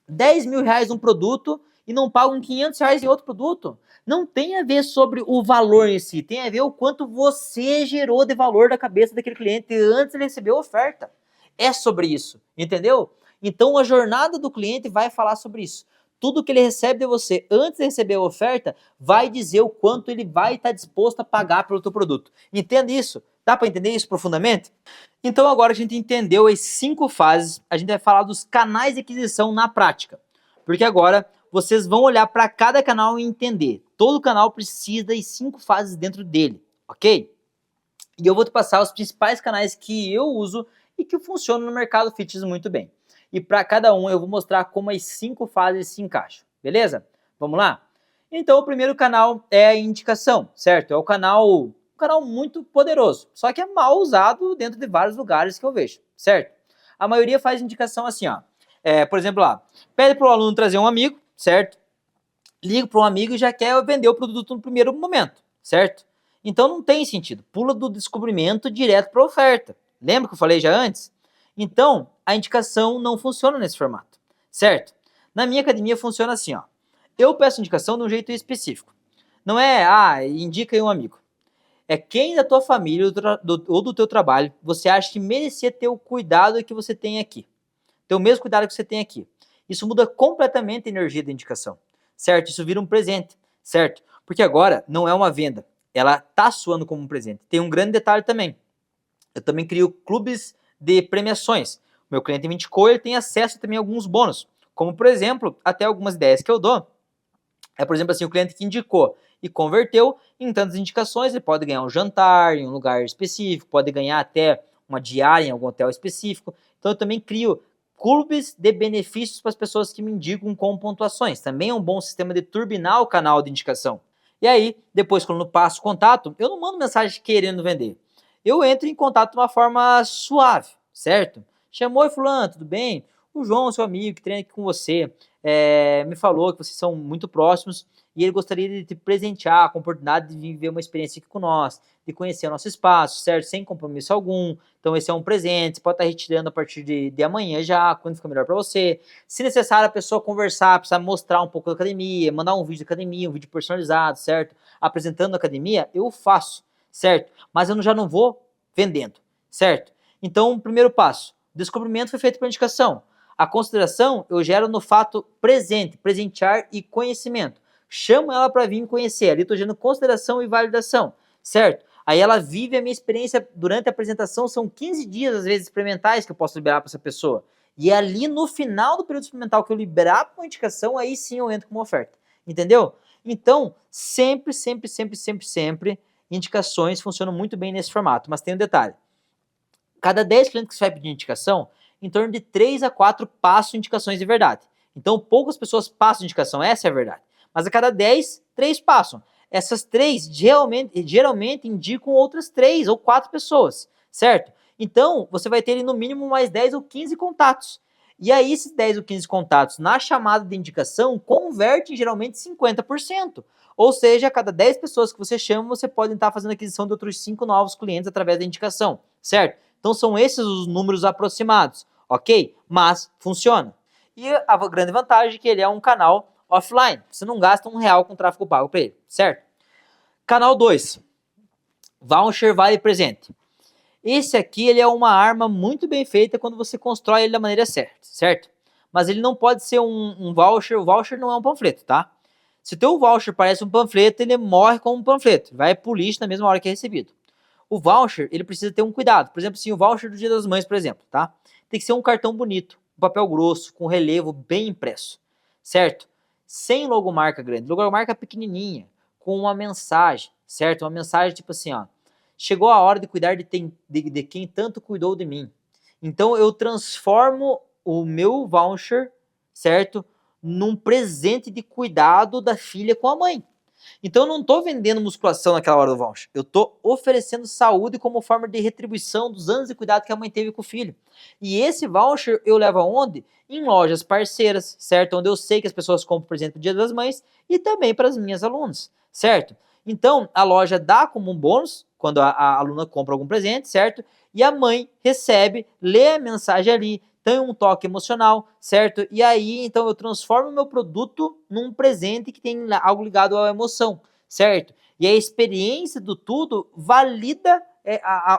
R$10.000 num produto e não pagam R$500 em outro produto? Não tem a ver sobre o valor em si, tem a ver o quanto você gerou de valor da cabeça daquele cliente antes de ele receber a oferta. É sobre isso, entendeu? Então a jornada do cliente vai falar sobre isso. Tudo que ele recebe de você antes de receber a oferta vai dizer o quanto ele vai estar disposto a pagar pelo teu produto. Entende isso? Dá para entender isso profundamente? Então agora a gente entendeu as 5 fases, a gente vai falar dos canais de aquisição na prática. Porque agora vocês vão olhar para cada canal e entender. Todo canal precisa das 5 fases dentro dele, ok? E eu vou te passar os principais canais que eu uso e que funcionam no mercado fitness muito bem. E para cada um eu vou mostrar como as 5 fases se encaixam, beleza? Vamos lá? Então o primeiro canal é a indicação, certo? É um canal muito poderoso, só que é mal usado dentro de vários lugares que eu vejo, certo? A maioria faz indicação assim, ó. Por exemplo, lá, pede para o aluno trazer um amigo, certo? Liga para um amigo e já quer vender o produto no primeiro momento, certo? Então não tem sentido. Pula do descobrimento direto para a oferta. Lembra que eu falei já antes? Então, a indicação não funciona nesse formato, certo? Na minha academia funciona assim, ó. Eu peço indicação de um jeito específico. Não é, indica aí um amigo. É quem da tua família ou do teu trabalho você acha que merecia ter o cuidado que você tem aqui. Ter o mesmo cuidado que você tem aqui. Isso muda completamente a energia da indicação, certo? Isso vira um presente, certo? Porque agora não é uma venda, ela tá soando como um presente. Tem um grande detalhe também. Eu também crio clubes de premiações. O meu cliente me indicou, ele tem acesso também a alguns bônus. Como, por exemplo, até algumas ideias que eu dou. Por exemplo, assim, o cliente que indicou e converteu, em tantas indicações, ele pode ganhar um jantar em um lugar específico, pode ganhar até uma diária em algum hotel específico. Então, eu também crio clubes de benefícios para as pessoas que me indicam com pontuações. Também é um bom sistema de turbinar o canal de indicação. E aí, depois, quando eu passo o contato, eu não mando mensagem querendo vender. Eu entro em contato de uma forma suave, certo? Chamou, fulano, tudo bem? O João, seu amigo que treina aqui com você, me falou que vocês são muito próximos e ele gostaria de te presentear com a oportunidade de viver uma experiência aqui com nós, de conhecer o nosso espaço, certo? Sem compromisso algum. Então esse é um presente, você pode estar retirando a partir de amanhã já, quando fica melhor para você. Se necessário, a pessoa conversar, precisar mostrar um pouco da academia, mandar um vídeo da academia, um vídeo personalizado, certo? Apresentando a academia, eu faço, certo? Mas eu já não vou vendendo, certo? Então, primeiro passo, descobrimento foi feito por indicação. A consideração eu gero no fato presente, presentear e conhecimento. Chamo ela para vir me conhecer. Ali estou gerando consideração e validação, certo? Aí ela vive a minha experiência durante a apresentação, são 15 dias, às vezes, experimentais que eu posso liberar para essa pessoa. E ali no final do período experimental que eu liberar com indicação, aí sim eu entro com uma oferta. Entendeu? Então, sempre, indicações funcionam muito bem nesse formato. Mas tem um detalhe. Cada 10 clientes que você vai pedir indicação, em torno de 3 a 4 passam indicações de verdade. Então, poucas pessoas passam indicação, essa é a verdade. Mas a cada 10, 3 passam. Essas 3 geralmente indicam outras 3 ou 4 pessoas, certo? Então, você vai ter no mínimo mais 10 ou 15 contatos. E aí, esses 10 ou 15 contatos na chamada de indicação convertem geralmente 50%. Ou seja, a cada 10 pessoas que você chama, você pode estar fazendo aquisição de outros 5 novos clientes através da indicação, certo? Então são esses os números aproximados, ok? Mas funciona. E a grande vantagem é que ele é um canal offline. Você não gasta R$1 com tráfego pago para ele, certo? Canal 2. Voucher vale presente. Esse aqui ele é uma arma muito bem feita quando você constrói ele da maneira certa, certo? Mas ele não pode ser um voucher. O voucher não é um panfleto, tá? Se o teu voucher parece um panfleto, ele morre como um panfleto. Vai pro lixo na mesma hora que é recebido. O voucher, ele precisa ter um cuidado. Por exemplo, assim, o voucher do Dia das Mães, por exemplo, tá? Tem que ser um cartão bonito, um papel grosso, com relevo bem impresso, certo? Sem logomarca grande, logomarca pequenininha, com uma mensagem, certo? Uma mensagem tipo assim, ó, chegou a hora de cuidar de quem tanto cuidou de mim. Então eu transformo o meu voucher, certo? Num presente de cuidado da filha com a mãe. Então eu não estou vendendo musculação naquela hora do voucher. Eu estou oferecendo saúde como forma de retribuição dos anos de cuidado que a mãe teve com o filho. E esse voucher eu levo aonde? Em lojas parceiras, certo? Onde eu sei que as pessoas compram presente no Dia das Mães e também para as minhas alunas, certo? Então a loja dá como um bônus quando a aluna compra algum presente, certo? E a mãe recebe, lê a mensagem ali, tem um toque emocional, certo? E aí, então, eu transformo o meu produto num presente que tem algo ligado à emoção, certo? E a experiência do tudo valida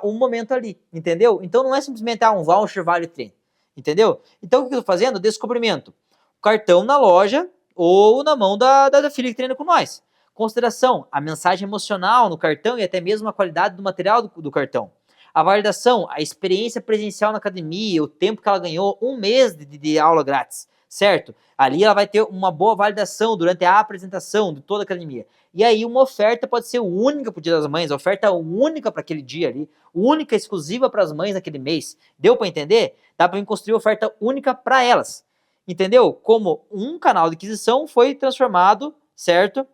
o momento ali, entendeu? Então, não é simplesmente, um voucher vale treino, entendeu? Então, o que eu tô fazendo? Descobrimento. Cartão na loja ou na mão da filha que treina com nós. Consideração, a mensagem emocional no cartão e até mesmo a qualidade do material do cartão. A validação, a experiência presencial na academia, o tempo que ela ganhou, 1 mês de aula grátis, certo? Ali ela vai ter uma boa validação durante a apresentação de toda a academia. E aí uma oferta pode ser única para o Dia das Mães, a oferta única para aquele dia ali, única, exclusiva para as mães naquele mês. Deu para entender? Dá para construir oferta única para elas. Entendeu? Como um canal de aquisição foi transformado, certo?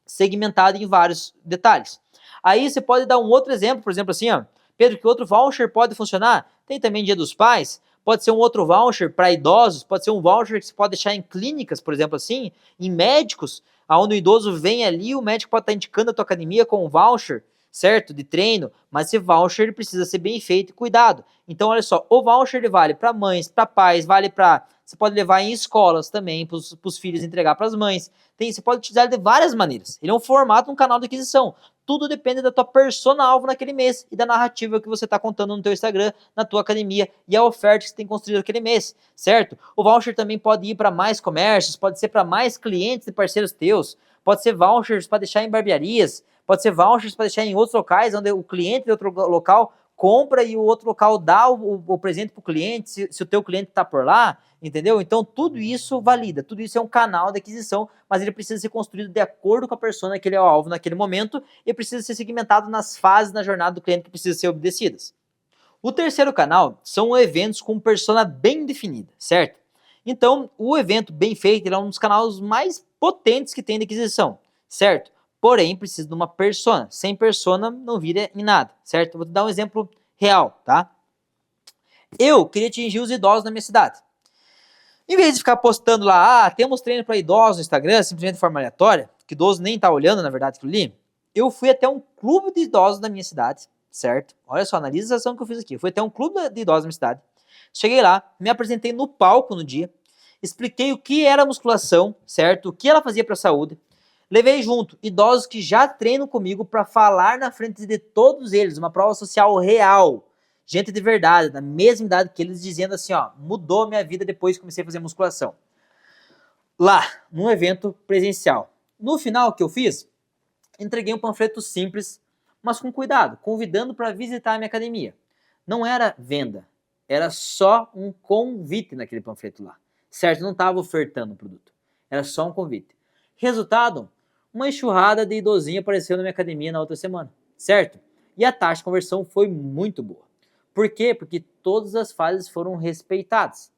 Segmentado em vários detalhes. Aí você pode dar um outro exemplo, por exemplo assim, ó, Pedro, que outro voucher pode funcionar? Tem também Dia dos Pais, pode ser um outro voucher para idosos, pode ser um voucher que você pode deixar em clínicas, por exemplo assim, em médicos, onde o idoso vem ali, o médico pode estar indicando a tua academia com um voucher, certo? De treino, mas esse voucher ele precisa ser bem feito e cuidado. Então, olha só, o voucher ele vale para mães, para pais, vale para... Você pode levar em escolas também, para os filhos entregar para as mães. Você pode utilizar de várias maneiras. Ele é um formato, um canal de aquisição. Tudo depende da tua persona-alvo naquele mês e da narrativa que você está contando no teu Instagram, na tua academia e a oferta que você tem construído naquele mês, certo? O voucher também pode ir para mais comércios, pode ser para mais clientes e parceiros teus, pode ser vouchers para deixar em barbearias, pode ser vouchers para deixar em outros locais, onde o cliente de outro local compra e o outro local dá o presente para o cliente, se o teu cliente está por lá, entendeu? Então tudo isso valida, tudo isso é um canal de aquisição, mas ele precisa ser construído de acordo com a persona que ele é o alvo naquele momento e precisa ser segmentado nas fases na jornada do cliente que precisam ser obedecidas. O terceiro canal são eventos com persona bem definida, certo? Então, o evento bem feito ele é um dos canais mais potentes que tem de aquisição, certo? Porém, precisa de uma persona. Sem persona, não vira em nada, certo? Vou te dar um exemplo real, tá? Eu queria atingir os idosos na minha cidade. Em vez de ficar postando lá, temos treino para idosos no Instagram, simplesmente de forma aleatória, que idoso nem tá olhando, na verdade, aquilo ali, eu fui até um clube de idosos da minha cidade, certo? Olha só, analisa a ação que eu fiz aqui. Eu fui até um clube de idosos da minha cidade. Cheguei lá, me apresentei no palco no dia, expliquei o que era musculação, certo? O que ela fazia para a saúde. Levei junto idosos que já treinam comigo para falar na frente de todos eles, uma prova social real. Gente de verdade, da mesma idade que eles, dizendo assim, ó, mudou minha vida depois que comecei a fazer musculação. Lá, num evento presencial. No final, o que eu fiz? Entreguei um panfleto simples, mas com cuidado, convidando para visitar a minha academia. Não era venda, era só um convite naquele panfleto lá, certo? Não estava ofertando o produto, era só um convite. Resultado, uma enxurrada de idosinho apareceu na minha academia na outra semana, certo? E a taxa de conversão foi muito boa. Por quê? Porque todas as fases foram respeitadas.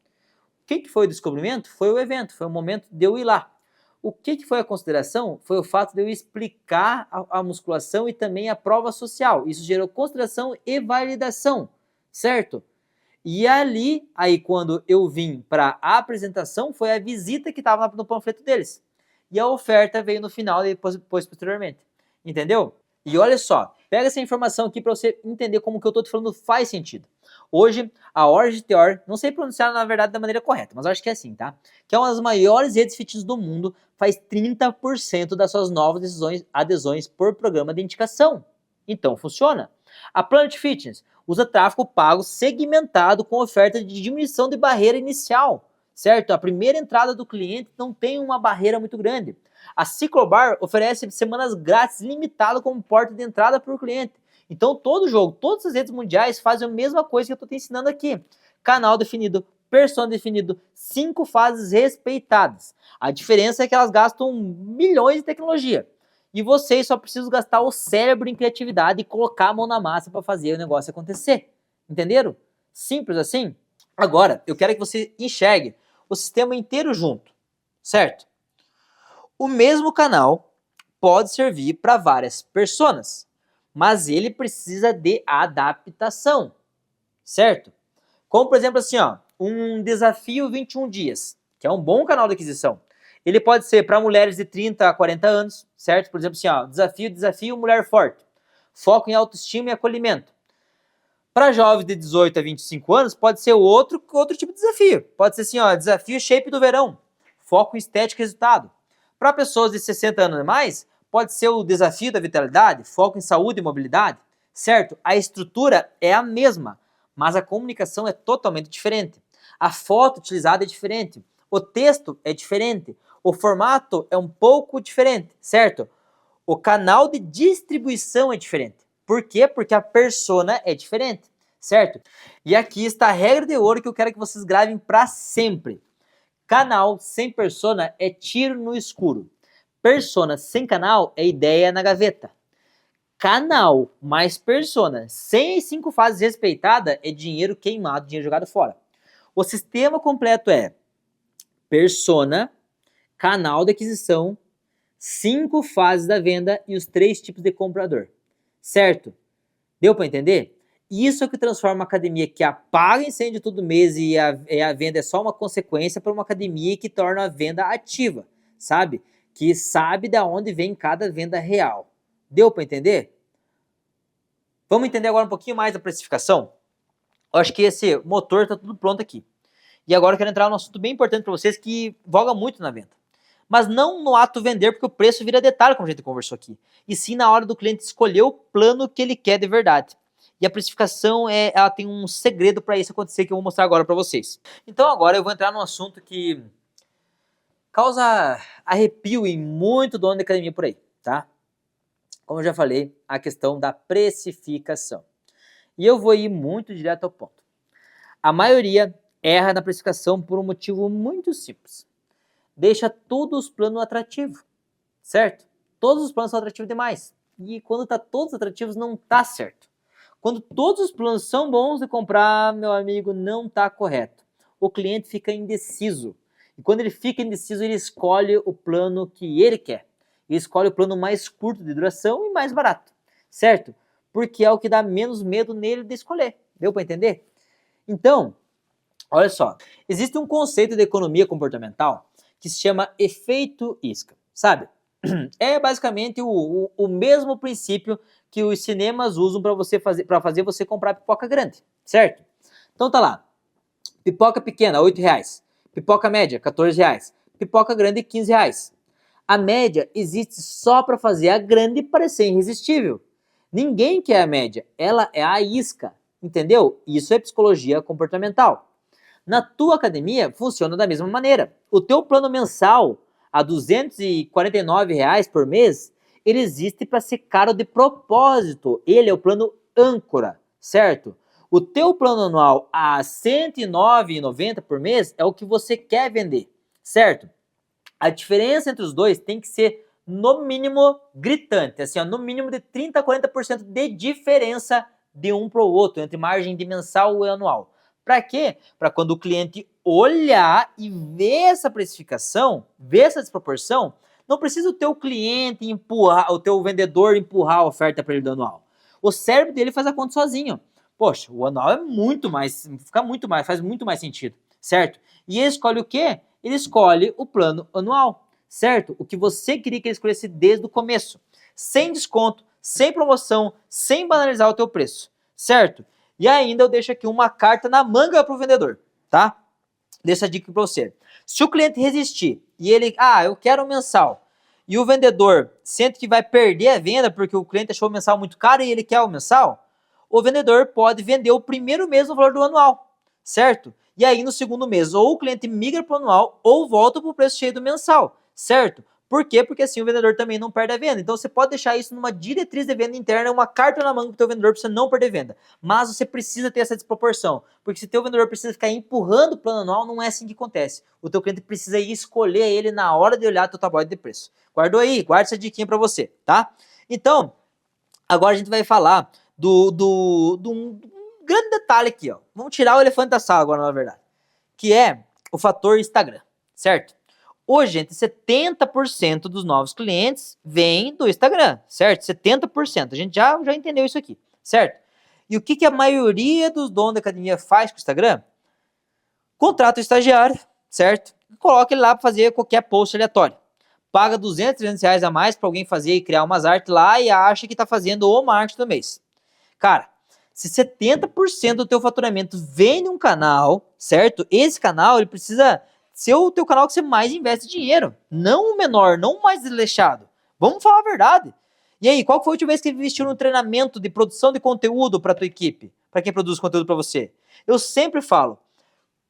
O que foi o descobrimento? Foi o evento, foi o momento de eu ir lá. O que foi a consideração? Foi o fato de eu explicar a musculação e também a prova social. Isso gerou consideração e validação, certo? E ali, aí quando eu vim para a apresentação, foi a visita que estava no panfleto deles. E a oferta veio no final e depois posteriormente. Entendeu? E olha só, pega essa informação aqui para você entender como que eu estou te falando faz sentido. Hoje, a Orge Theory, não sei pronunciar na verdade da maneira correta, mas eu acho que é assim, tá? Que é uma das maiores redes fitness do mundo, faz 30% das suas novas adesões por programa de indicação. Então, funciona. A Planet Fitness usa tráfego pago segmentado com oferta de diminuição de barreira inicial, certo? A primeira entrada do cliente não tem uma barreira muito grande. A Ciclobar oferece semanas grátis limitadas como porta de entrada para o cliente. Então todo jogo, todas as redes mundiais fazem a mesma coisa que eu estou te ensinando aqui. Canal definido, persona definido, 5 fases respeitadas. A diferença é que elas gastam milhões de tecnologia. E vocês só precisam gastar o cérebro em criatividade e colocar a mão na massa para fazer o negócio acontecer. Entenderam? Simples assim? Agora, eu quero que você enxergue o sistema inteiro junto, certo? O mesmo canal pode servir para várias personas, mas ele precisa de adaptação, certo? Como, por exemplo, assim, ó, um desafio 21 dias, que é um bom canal de aquisição. Ele pode ser para mulheres de 30 a 40 anos, certo? Por exemplo, assim, ó, desafio mulher forte. Foco em autoestima e acolhimento. Para jovens de 18 a 25 anos, pode ser outro tipo de desafio. Pode ser assim, ó, desafio shape do verão. Foco em estética e resultado. Para pessoas de 60 anos e mais, pode ser o desafio da vitalidade, foco em saúde e mobilidade, certo? A estrutura é a mesma, mas a comunicação é totalmente diferente. A foto utilizada é diferente, o texto é diferente, o formato é um pouco diferente, certo? O canal de distribuição é diferente. Por quê? Porque a persona é diferente, certo? E aqui está a regra de ouro que eu quero que vocês gravem para sempre. Canal sem persona é tiro no escuro. Persona sem canal é ideia na gaveta. Canal mais persona sem as 5 fases respeitadas é dinheiro queimado, dinheiro jogado fora. O sistema completo é persona, canal de aquisição, 5 fases da venda e os 3 tipos de comprador. Certo? Deu para entender? Isso é o que transforma uma academia que apaga incêndio todo mês e a venda é só uma consequência para uma academia que torna a venda ativa, sabe? Que sabe de onde vem cada venda real. Deu para entender? Vamos entender agora um pouquinho mais da precificação? Eu acho que esse motor está tudo pronto aqui. E agora eu quero entrar num assunto bem importante para vocês que voga muito na venda. Mas não no ato vender, porque o preço vira detalhe, como a gente conversou aqui. E sim na hora do cliente escolher o plano que ele quer de verdade. E a precificação, ela tem um segredo para isso acontecer que eu vou mostrar agora para vocês. Então agora eu vou entrar num assunto que causa arrepio em muito dono de academia por aí, tá? Como eu já falei, a questão da precificação. E eu vou ir muito direto ao ponto. A maioria erra na precificação por um motivo muito simples. Deixa todos os planos atrativos, certo? Todos os planos são atrativos demais. E quando tá todos atrativos, não tá certo. Quando todos os planos são bons de comprar, meu amigo, não tá correto. O cliente fica indeciso. E quando ele fica indeciso, ele escolhe o plano que ele quer. Ele escolhe o plano mais curto de duração e mais barato, certo? Porque é o que dá menos medo nele de escolher. Deu para entender? Então, olha só. Existe um conceito de economia comportamental que se chama efeito isca, sabe? É basicamente o mesmo princípio que os cinemas usam para fazer você comprar pipoca grande, certo? Então tá lá, pipoca pequena, R$ 8. Pipoca média, R$ 14. Pipoca grande, R$ 15. A média existe só para fazer a grande parecer irresistível. Ninguém quer a média, ela é a isca, entendeu? Isso é psicologia comportamental. Na tua academia, funciona da mesma maneira. O teu plano mensal, a R$ 249 por mês, ele existe para ser caro de propósito. Ele é o plano âncora, certo? O teu plano anual a R$ 109,90 por mês é o que você quer vender, certo? A diferença entre os dois tem que ser, no mínimo, gritante. Assim, ó, no mínimo de 30% a 40% de diferença de um para o outro, entre margem de mensal e anual. Para quê? Para quando o cliente olhar e ver essa precificação, ver essa desproporção, não precisa o teu cliente empurrar, o teu vendedor empurrar a oferta para ele do anual. O cérebro dele faz a conta sozinho. Poxa, o anual é muito mais, faz muito mais sentido, certo? E ele escolhe o quê? Ele escolhe o plano anual, certo? O que você queria que ele escolhesse desde o começo. Sem desconto, sem promoção, sem banalizar o teu preço, certo? E ainda eu deixo aqui uma carta na manga para o vendedor, tá? Deixa a dica para você. Se o cliente resistir e ele, eu quero um mensal, e o vendedor sente que vai perder a venda porque o cliente achou o mensal muito caro e ele quer o mensal, o vendedor pode vender o primeiro mês no valor do anual, certo? E aí no segundo mês, ou o cliente migra para o anual, ou volta para o preço cheio do mensal, certo? Por quê? Porque assim o vendedor também não perde a venda. Então você pode deixar isso numa diretriz de venda interna, uma carta na manga para o teu vendedor para você não perder venda. Mas você precisa ter essa desproporção, porque se o teu vendedor precisa ficar empurrando o plano anual, não é assim que acontece. O teu cliente precisa ir escolher ele na hora de olhar teu tabloide de preço. Guardou aí? Guarda essa diquinha para você, tá? Então, agora a gente vai falar de um grande detalhe aqui, ó. Vamos tirar o elefante da sala agora, na verdade. Que é o fator Instagram, certo? Hoje, gente, 70% dos novos clientes vêm do Instagram, certo? 70%. A gente já entendeu isso aqui, certo? E o que a maioria dos donos da academia faz com o Instagram? Contrata o estagiário, certo? Coloca ele lá para fazer qualquer post aleatório. Paga 200, 300 reais a mais para alguém fazer e criar umas artes lá e acha que está fazendo o marketing do mês. Cara, se 70% do teu faturamento vem de um canal, certo? Esse canal, ele precisa ser o teu canal que você mais investe dinheiro. Não o menor, não o mais desleixado. Vamos falar a verdade. E aí, qual foi a última vez que você investiu no treinamento de produção de conteúdo para tua equipe? Para quem produz conteúdo para você? Eu sempre falo,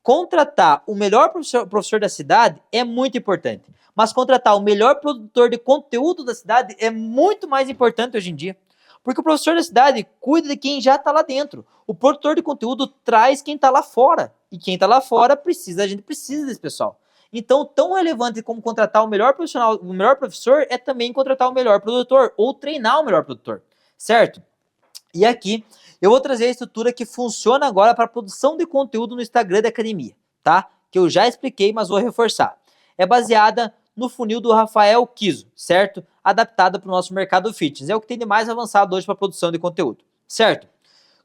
contratar o melhor professor da cidade é muito importante. Mas contratar o melhor produtor de conteúdo da cidade é muito mais importante hoje em dia. Porque o professor da cidade cuida de quem já está lá dentro. O produtor de conteúdo traz quem está lá fora. E quem está lá fora a gente precisa desse pessoal. Então, tão relevante como contratar o melhor profissional, o melhor professor, é também contratar o melhor produtor ou treinar o melhor produtor, certo? E aqui eu vou trazer a estrutura que funciona agora para produção de conteúdo no Instagram da academia, tá? Que eu já expliquei, mas vou reforçar. É baseada no funil do Rafael Kiso, certo? Adaptada para o nosso mercado fitness. É o que tem de mais avançado hoje para produção de conteúdo, certo?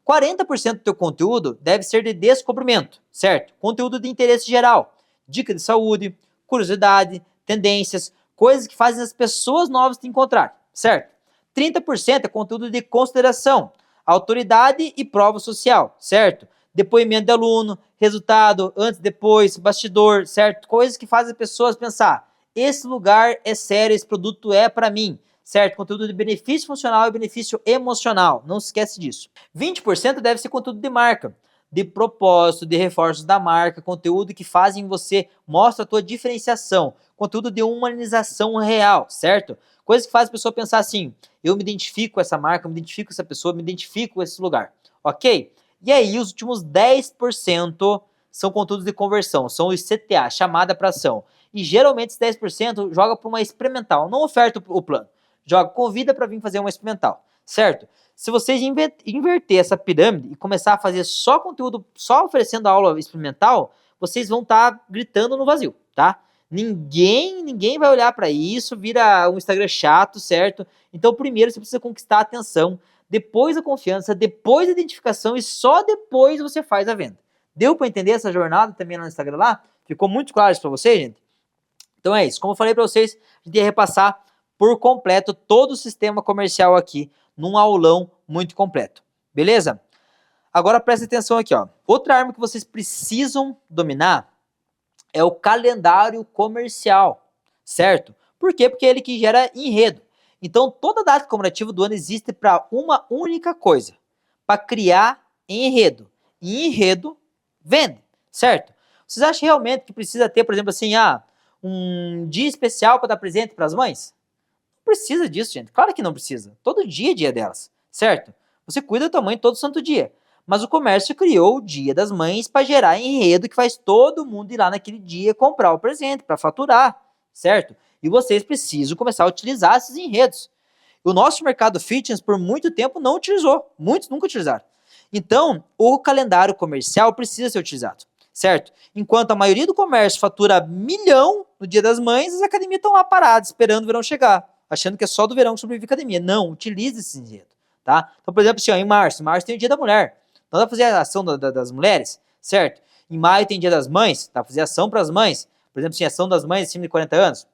40% do teu conteúdo deve ser de descobrimento, certo? Conteúdo de interesse geral, dica de saúde, curiosidade, tendências, coisas que fazem as pessoas novas te encontrar, certo? 30% é conteúdo de consideração, autoridade e prova social, certo? Depoimento de aluno, resultado, antes, depois, bastidor, certo? Coisas que fazem as pessoas pensar, esse lugar é sério, esse produto é para mim, certo? Conteúdo de benefício funcional e benefício emocional, não se esquece disso. 20% deve ser conteúdo de marca, de propósito, de reforços da marca, conteúdo que fazem você, mostra a tua diferenciação, conteúdo de humanização real, certo? Coisas que fazem a pessoa pensar assim, eu me identifico com essa marca, eu me identifico com essa pessoa, me identifico com esse lugar, ok? E aí os últimos 10% são conteúdos de conversão, são os CTA, chamada para ação. E geralmente esses 10% joga para uma experimental, não oferta o plano, convida para vir fazer uma experimental, certo? Se vocês inverter essa pirâmide e começar a fazer só conteúdo, só oferecendo aula experimental, vocês vão estar gritando no vazio, tá? Ninguém vai olhar para isso, vira um Instagram chato, certo? Então, primeiro você precisa conquistar a atenção, depois a confiança, depois a identificação e só depois você faz a venda. Deu para entender essa jornada também no Instagram lá? Ficou muito claro isso para vocês, gente? Então é isso. Como eu falei para vocês, a gente ia repassar por completo todo o sistema comercial aqui num aulão muito completo. Beleza? Agora presta atenção aqui, ó. Outra arma que vocês precisam dominar é o calendário comercial, certo? Por quê? Porque é ele que gera enredo. Então, toda data comemorativa do ano existe para uma única coisa, para criar enredo. E enredo vende, certo? Vocês acham realmente que precisa ter, por exemplo, assim, um dia especial para dar presente para as mães? Não precisa disso, gente. Claro que não precisa. Todo dia é dia delas, certo? Você cuida da tua mãe todo santo dia. Mas o comércio criou o Dia das Mães para gerar enredo que faz todo mundo ir lá naquele dia comprar o presente, para faturar, certo? E vocês precisam começar a utilizar esses enredos. O nosso mercado fitness, por muito tempo, não utilizou. Muitos nunca utilizaram. Então, o calendário comercial precisa ser utilizado, certo? Enquanto a maioria do comércio fatura 1 milhão no Dia das Mães, as academias estão lá paradas, esperando o verão chegar, achando que é só do verão que sobrevive a academia. Não, utilize esse enredo, tá? Então, por exemplo, assim, ó, em março tem o Dia da Mulher. Então dá pra fazer a ação das mulheres, certo? Em maio tem Dia das Mães, dá pra fazer ação para as mães. Por exemplo, assim, ação das mães acima de 40 anos.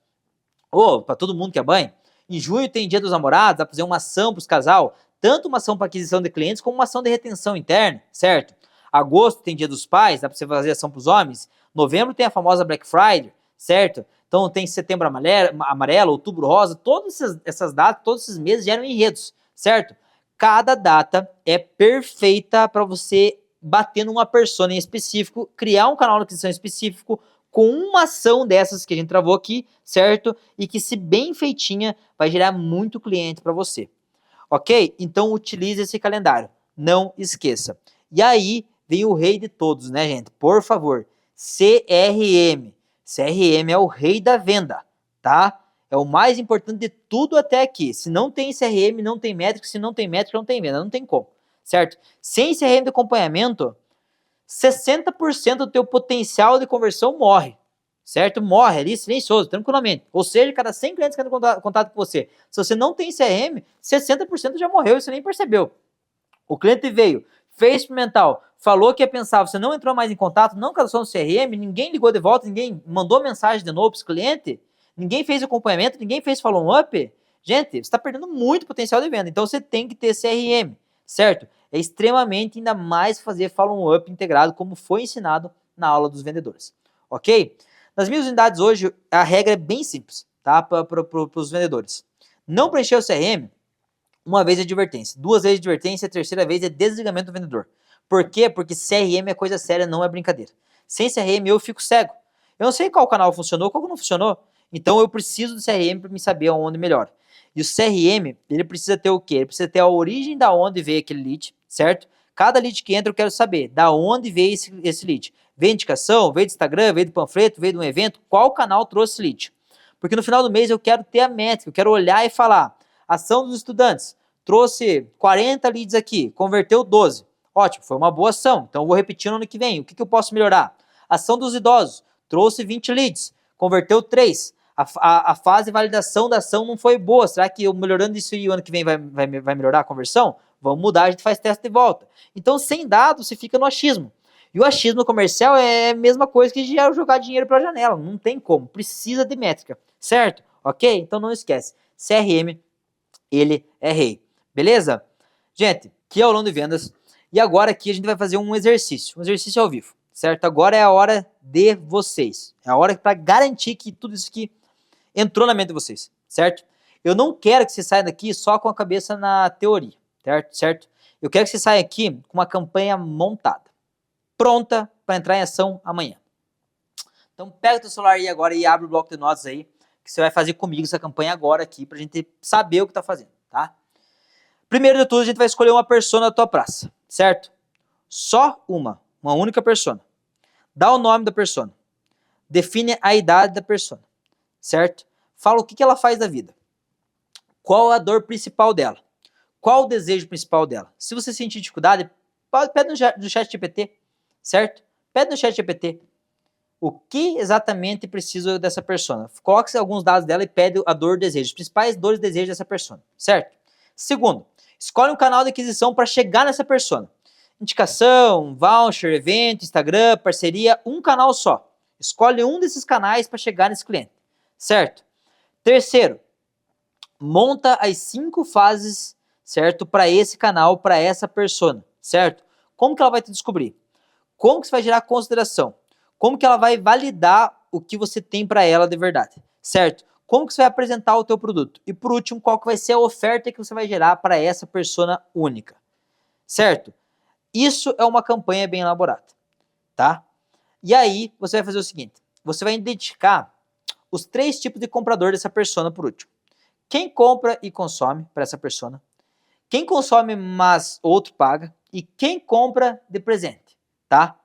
Ou para todo mundo que é mãe. Em junho tem Dia dos Namorados, dá pra fazer uma ação para os casal. Tanto uma ação para aquisição de clientes, como uma ação de retenção interna, certo? Agosto tem Dia dos Pais, dá pra você fazer ação para os homens. Novembro tem a famosa Black Friday, certo? Então tem Setembro Amarelo, Outubro Rosa, todas essas datas, todos esses meses geram enredos, certo? Cada data é perfeita para você bater numa persona em específico, criar um canal de aquisição específico com uma ação dessas que a gente travou aqui, certo? E que, se bem feitinha, vai gerar muito cliente para você. Ok? Então utilize esse calendário. Não esqueça. E aí vem o rei de todos, né, gente? Por favor, CRM. CRM é o rei da venda, tá? É o mais importante de tudo até aqui. Se não tem CRM, não tem métrica. Se não tem métrica, não tem venda. Não tem como, certo? Sem CRM de acompanhamento, 60% do teu potencial de conversão morre, certo? Morre ali silencioso, tranquilamente. Ou seja, cada 100 clientes que entram em contato com você, se você não tem CRM, 60% já morreu e você nem percebeu. O cliente veio, fez experimental, falou que ia pensar, você não entrou mais em contato, não cadastrou no CRM, ninguém ligou de volta, ninguém mandou mensagem de novo para esse cliente, ninguém fez acompanhamento, ninguém fez follow-up. Gente, você está perdendo muito potencial de venda. Então você tem que ter CRM, certo? É extremamente ainda mais fazer follow-up integrado, como foi ensinado na aula dos vendedores. Ok? Nas minhas unidades hoje, a regra é bem simples, tá? Para os vendedores. Não preencher o CRM, uma vez é advertência, 2 vezes advertência, a terceira vez é desligamento do vendedor. Por quê? Porque CRM é coisa séria, não é brincadeira. Sem CRM eu fico cego. Eu não sei qual canal funcionou, qual não funcionou. Então eu preciso do CRM para me saber aonde melhor. E o CRM, ele precisa ter o quê? Ele precisa ter a origem da onde veio aquele lead, certo? Cada lead que entra eu quero saber da onde veio esse lead. Veio indicação, veio do Instagram, veio do panfleto, veio de um evento, qual canal trouxe esse lead? Porque no final do mês eu quero ter a métrica, eu quero olhar e falar, ação dos estudantes, trouxe 40 leads aqui, converteu 12. Ótimo, foi uma boa ação, então eu vou repetir no ano que vem. O que eu posso melhorar? Ação dos idosos, trouxe 20 leads, converteu 3. A fase de validação da ação não foi boa. Será que eu melhorando isso e o ano que vem vai melhorar a conversão? Vamos mudar, a gente faz teste de volta. Então, sem dados, você fica no achismo. E o achismo comercial é a mesma coisa que jogar dinheiro para a janela. Não tem como, precisa de métrica, certo? Ok? Então não esquece, CRM, ele é rei. Beleza? Gente, aqui é o aulão de vendas. E agora aqui a gente vai fazer um exercício ao vivo, certo? Agora é a hora de vocês. É a hora para garantir que tudo isso aqui entrou na mente de vocês, certo? Eu não quero que você saia daqui só com a cabeça na teoria, certo? Eu quero que você saia aqui com uma campanha montada, pronta para entrar em ação amanhã. Então pega o teu celular aí agora e abre o bloco de notas aí, que você vai fazer comigo essa campanha agora aqui, pra gente saber o que tá fazendo, tá? Primeiro de tudo, a gente vai escolher uma persona da tua praça, certo? Só uma única persona. Dá o nome da persona. Define a idade da persona, certo? Fala o que ela faz da vida. Qual a dor principal dela? Qual o desejo principal dela? Se você sentir dificuldade, pede no chat GPT, certo? Pede no chat GPT. O que exatamente precisa dessa persona? Coloque alguns dados dela e pede a dor e desejo. Os principais dores e desejos dessa persona, certo? Segundo, escolhe um canal de aquisição para chegar nessa persona. Indicação, voucher, evento, Instagram, parceria, um canal só. Escolhe um desses canais para chegar nesse cliente, certo? Terceiro, monta as 5 fases, certo? Para esse canal, para essa persona, certo? Como que ela vai te descobrir? Como que você vai gerar consideração? Como que ela vai validar o que você tem para ela de verdade, certo? Como que você vai apresentar o teu produto? E por último, qual que vai ser a oferta que você vai gerar para essa persona única, certo? Isso é uma campanha bem elaborada, tá? E aí, você vai fazer o seguinte, você vai identificar os 3 tipos de comprador dessa persona por último. Quem compra e consome para essa persona, quem consome mas outro paga e quem compra de presente, tá?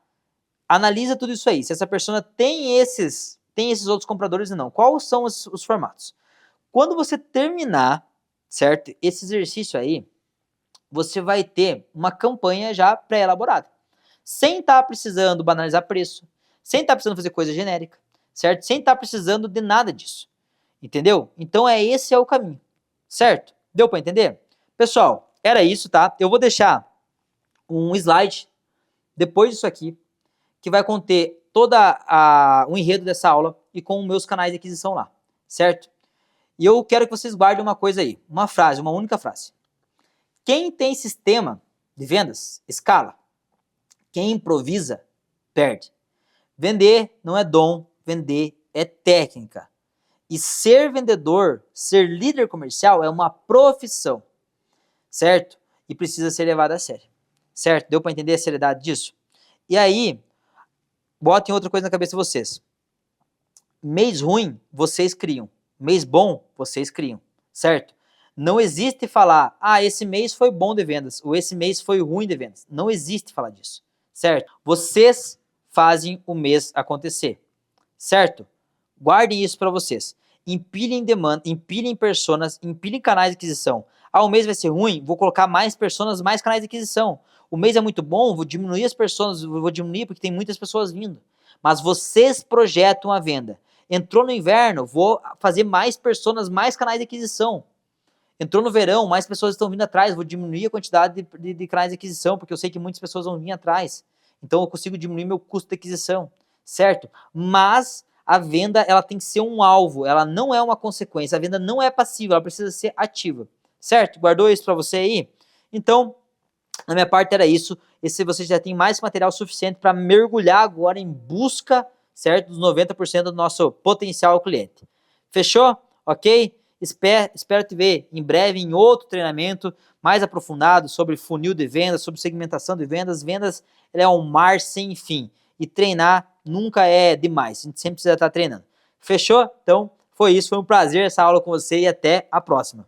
Analisa tudo isso aí, se essa persona tem esses outros compradores ou não. Quais são os formatos? Quando você terminar, certo? Esse exercício aí, você vai ter uma campanha já pré-elaborada. Sem estar precisando banalizar preço, sem estar precisando fazer coisa genérica, certo? Sem estar precisando de nada disso. Entendeu? Então esse é o caminho, certo? Deu para entender? Pessoal, era isso, tá? Eu vou deixar um slide depois disso aqui, que vai conter o enredo dessa aula e com os meus canais de aquisição lá, certo? E eu quero que vocês guardem uma coisa aí, uma frase, uma única frase. Quem tem sistema de vendas, escala. Quem improvisa, perde. Vender não é dom, vender é técnica. E ser vendedor, ser líder comercial é uma profissão, certo? E precisa ser levado a sério, certo? Deu para entender a seriedade disso? E aí, botem outra coisa na cabeça de vocês. Mês ruim, vocês criam. Mês bom, vocês criam, certo? Não existe falar, esse mês foi bom de vendas, ou esse mês foi ruim de vendas. Não existe falar disso, certo? Vocês fazem o mês acontecer, certo? Guardem isso para vocês. Empilhem demanda, empilhem personas, empilhem canais de aquisição. O mês vai ser ruim, vou colocar mais personas, mais canais de aquisição. O mês é muito bom, vou diminuir as personas, vou diminuir porque tem muitas pessoas vindo. Mas vocês projetam a venda. Entrou no inverno, vou fazer mais personas, mais canais de aquisição. Entrou no verão, mais pessoas estão vindo atrás, vou diminuir a quantidade de canais de aquisição, porque eu sei que muitas pessoas vão vir atrás. Então eu consigo diminuir meu custo de aquisição, certo? Mas a venda, ela tem que ser um alvo, ela não é uma consequência, a venda não é passiva, ela precisa ser ativa, certo? Guardou isso para você aí? Então, na minha parte era isso. Esse você já tem mais material suficiente para mergulhar agora em busca, certo, dos 90% do nosso potencial cliente. Fechou? Ok? Espero te ver em breve em outro treinamento mais aprofundado sobre funil de vendas, sobre segmentação de vendas. Vendas é um mar sem fim e treinar nunca é demais. A gente sempre precisa estar treinando. Fechou? Então, foi isso. Foi um prazer essa aula com você e até a próxima.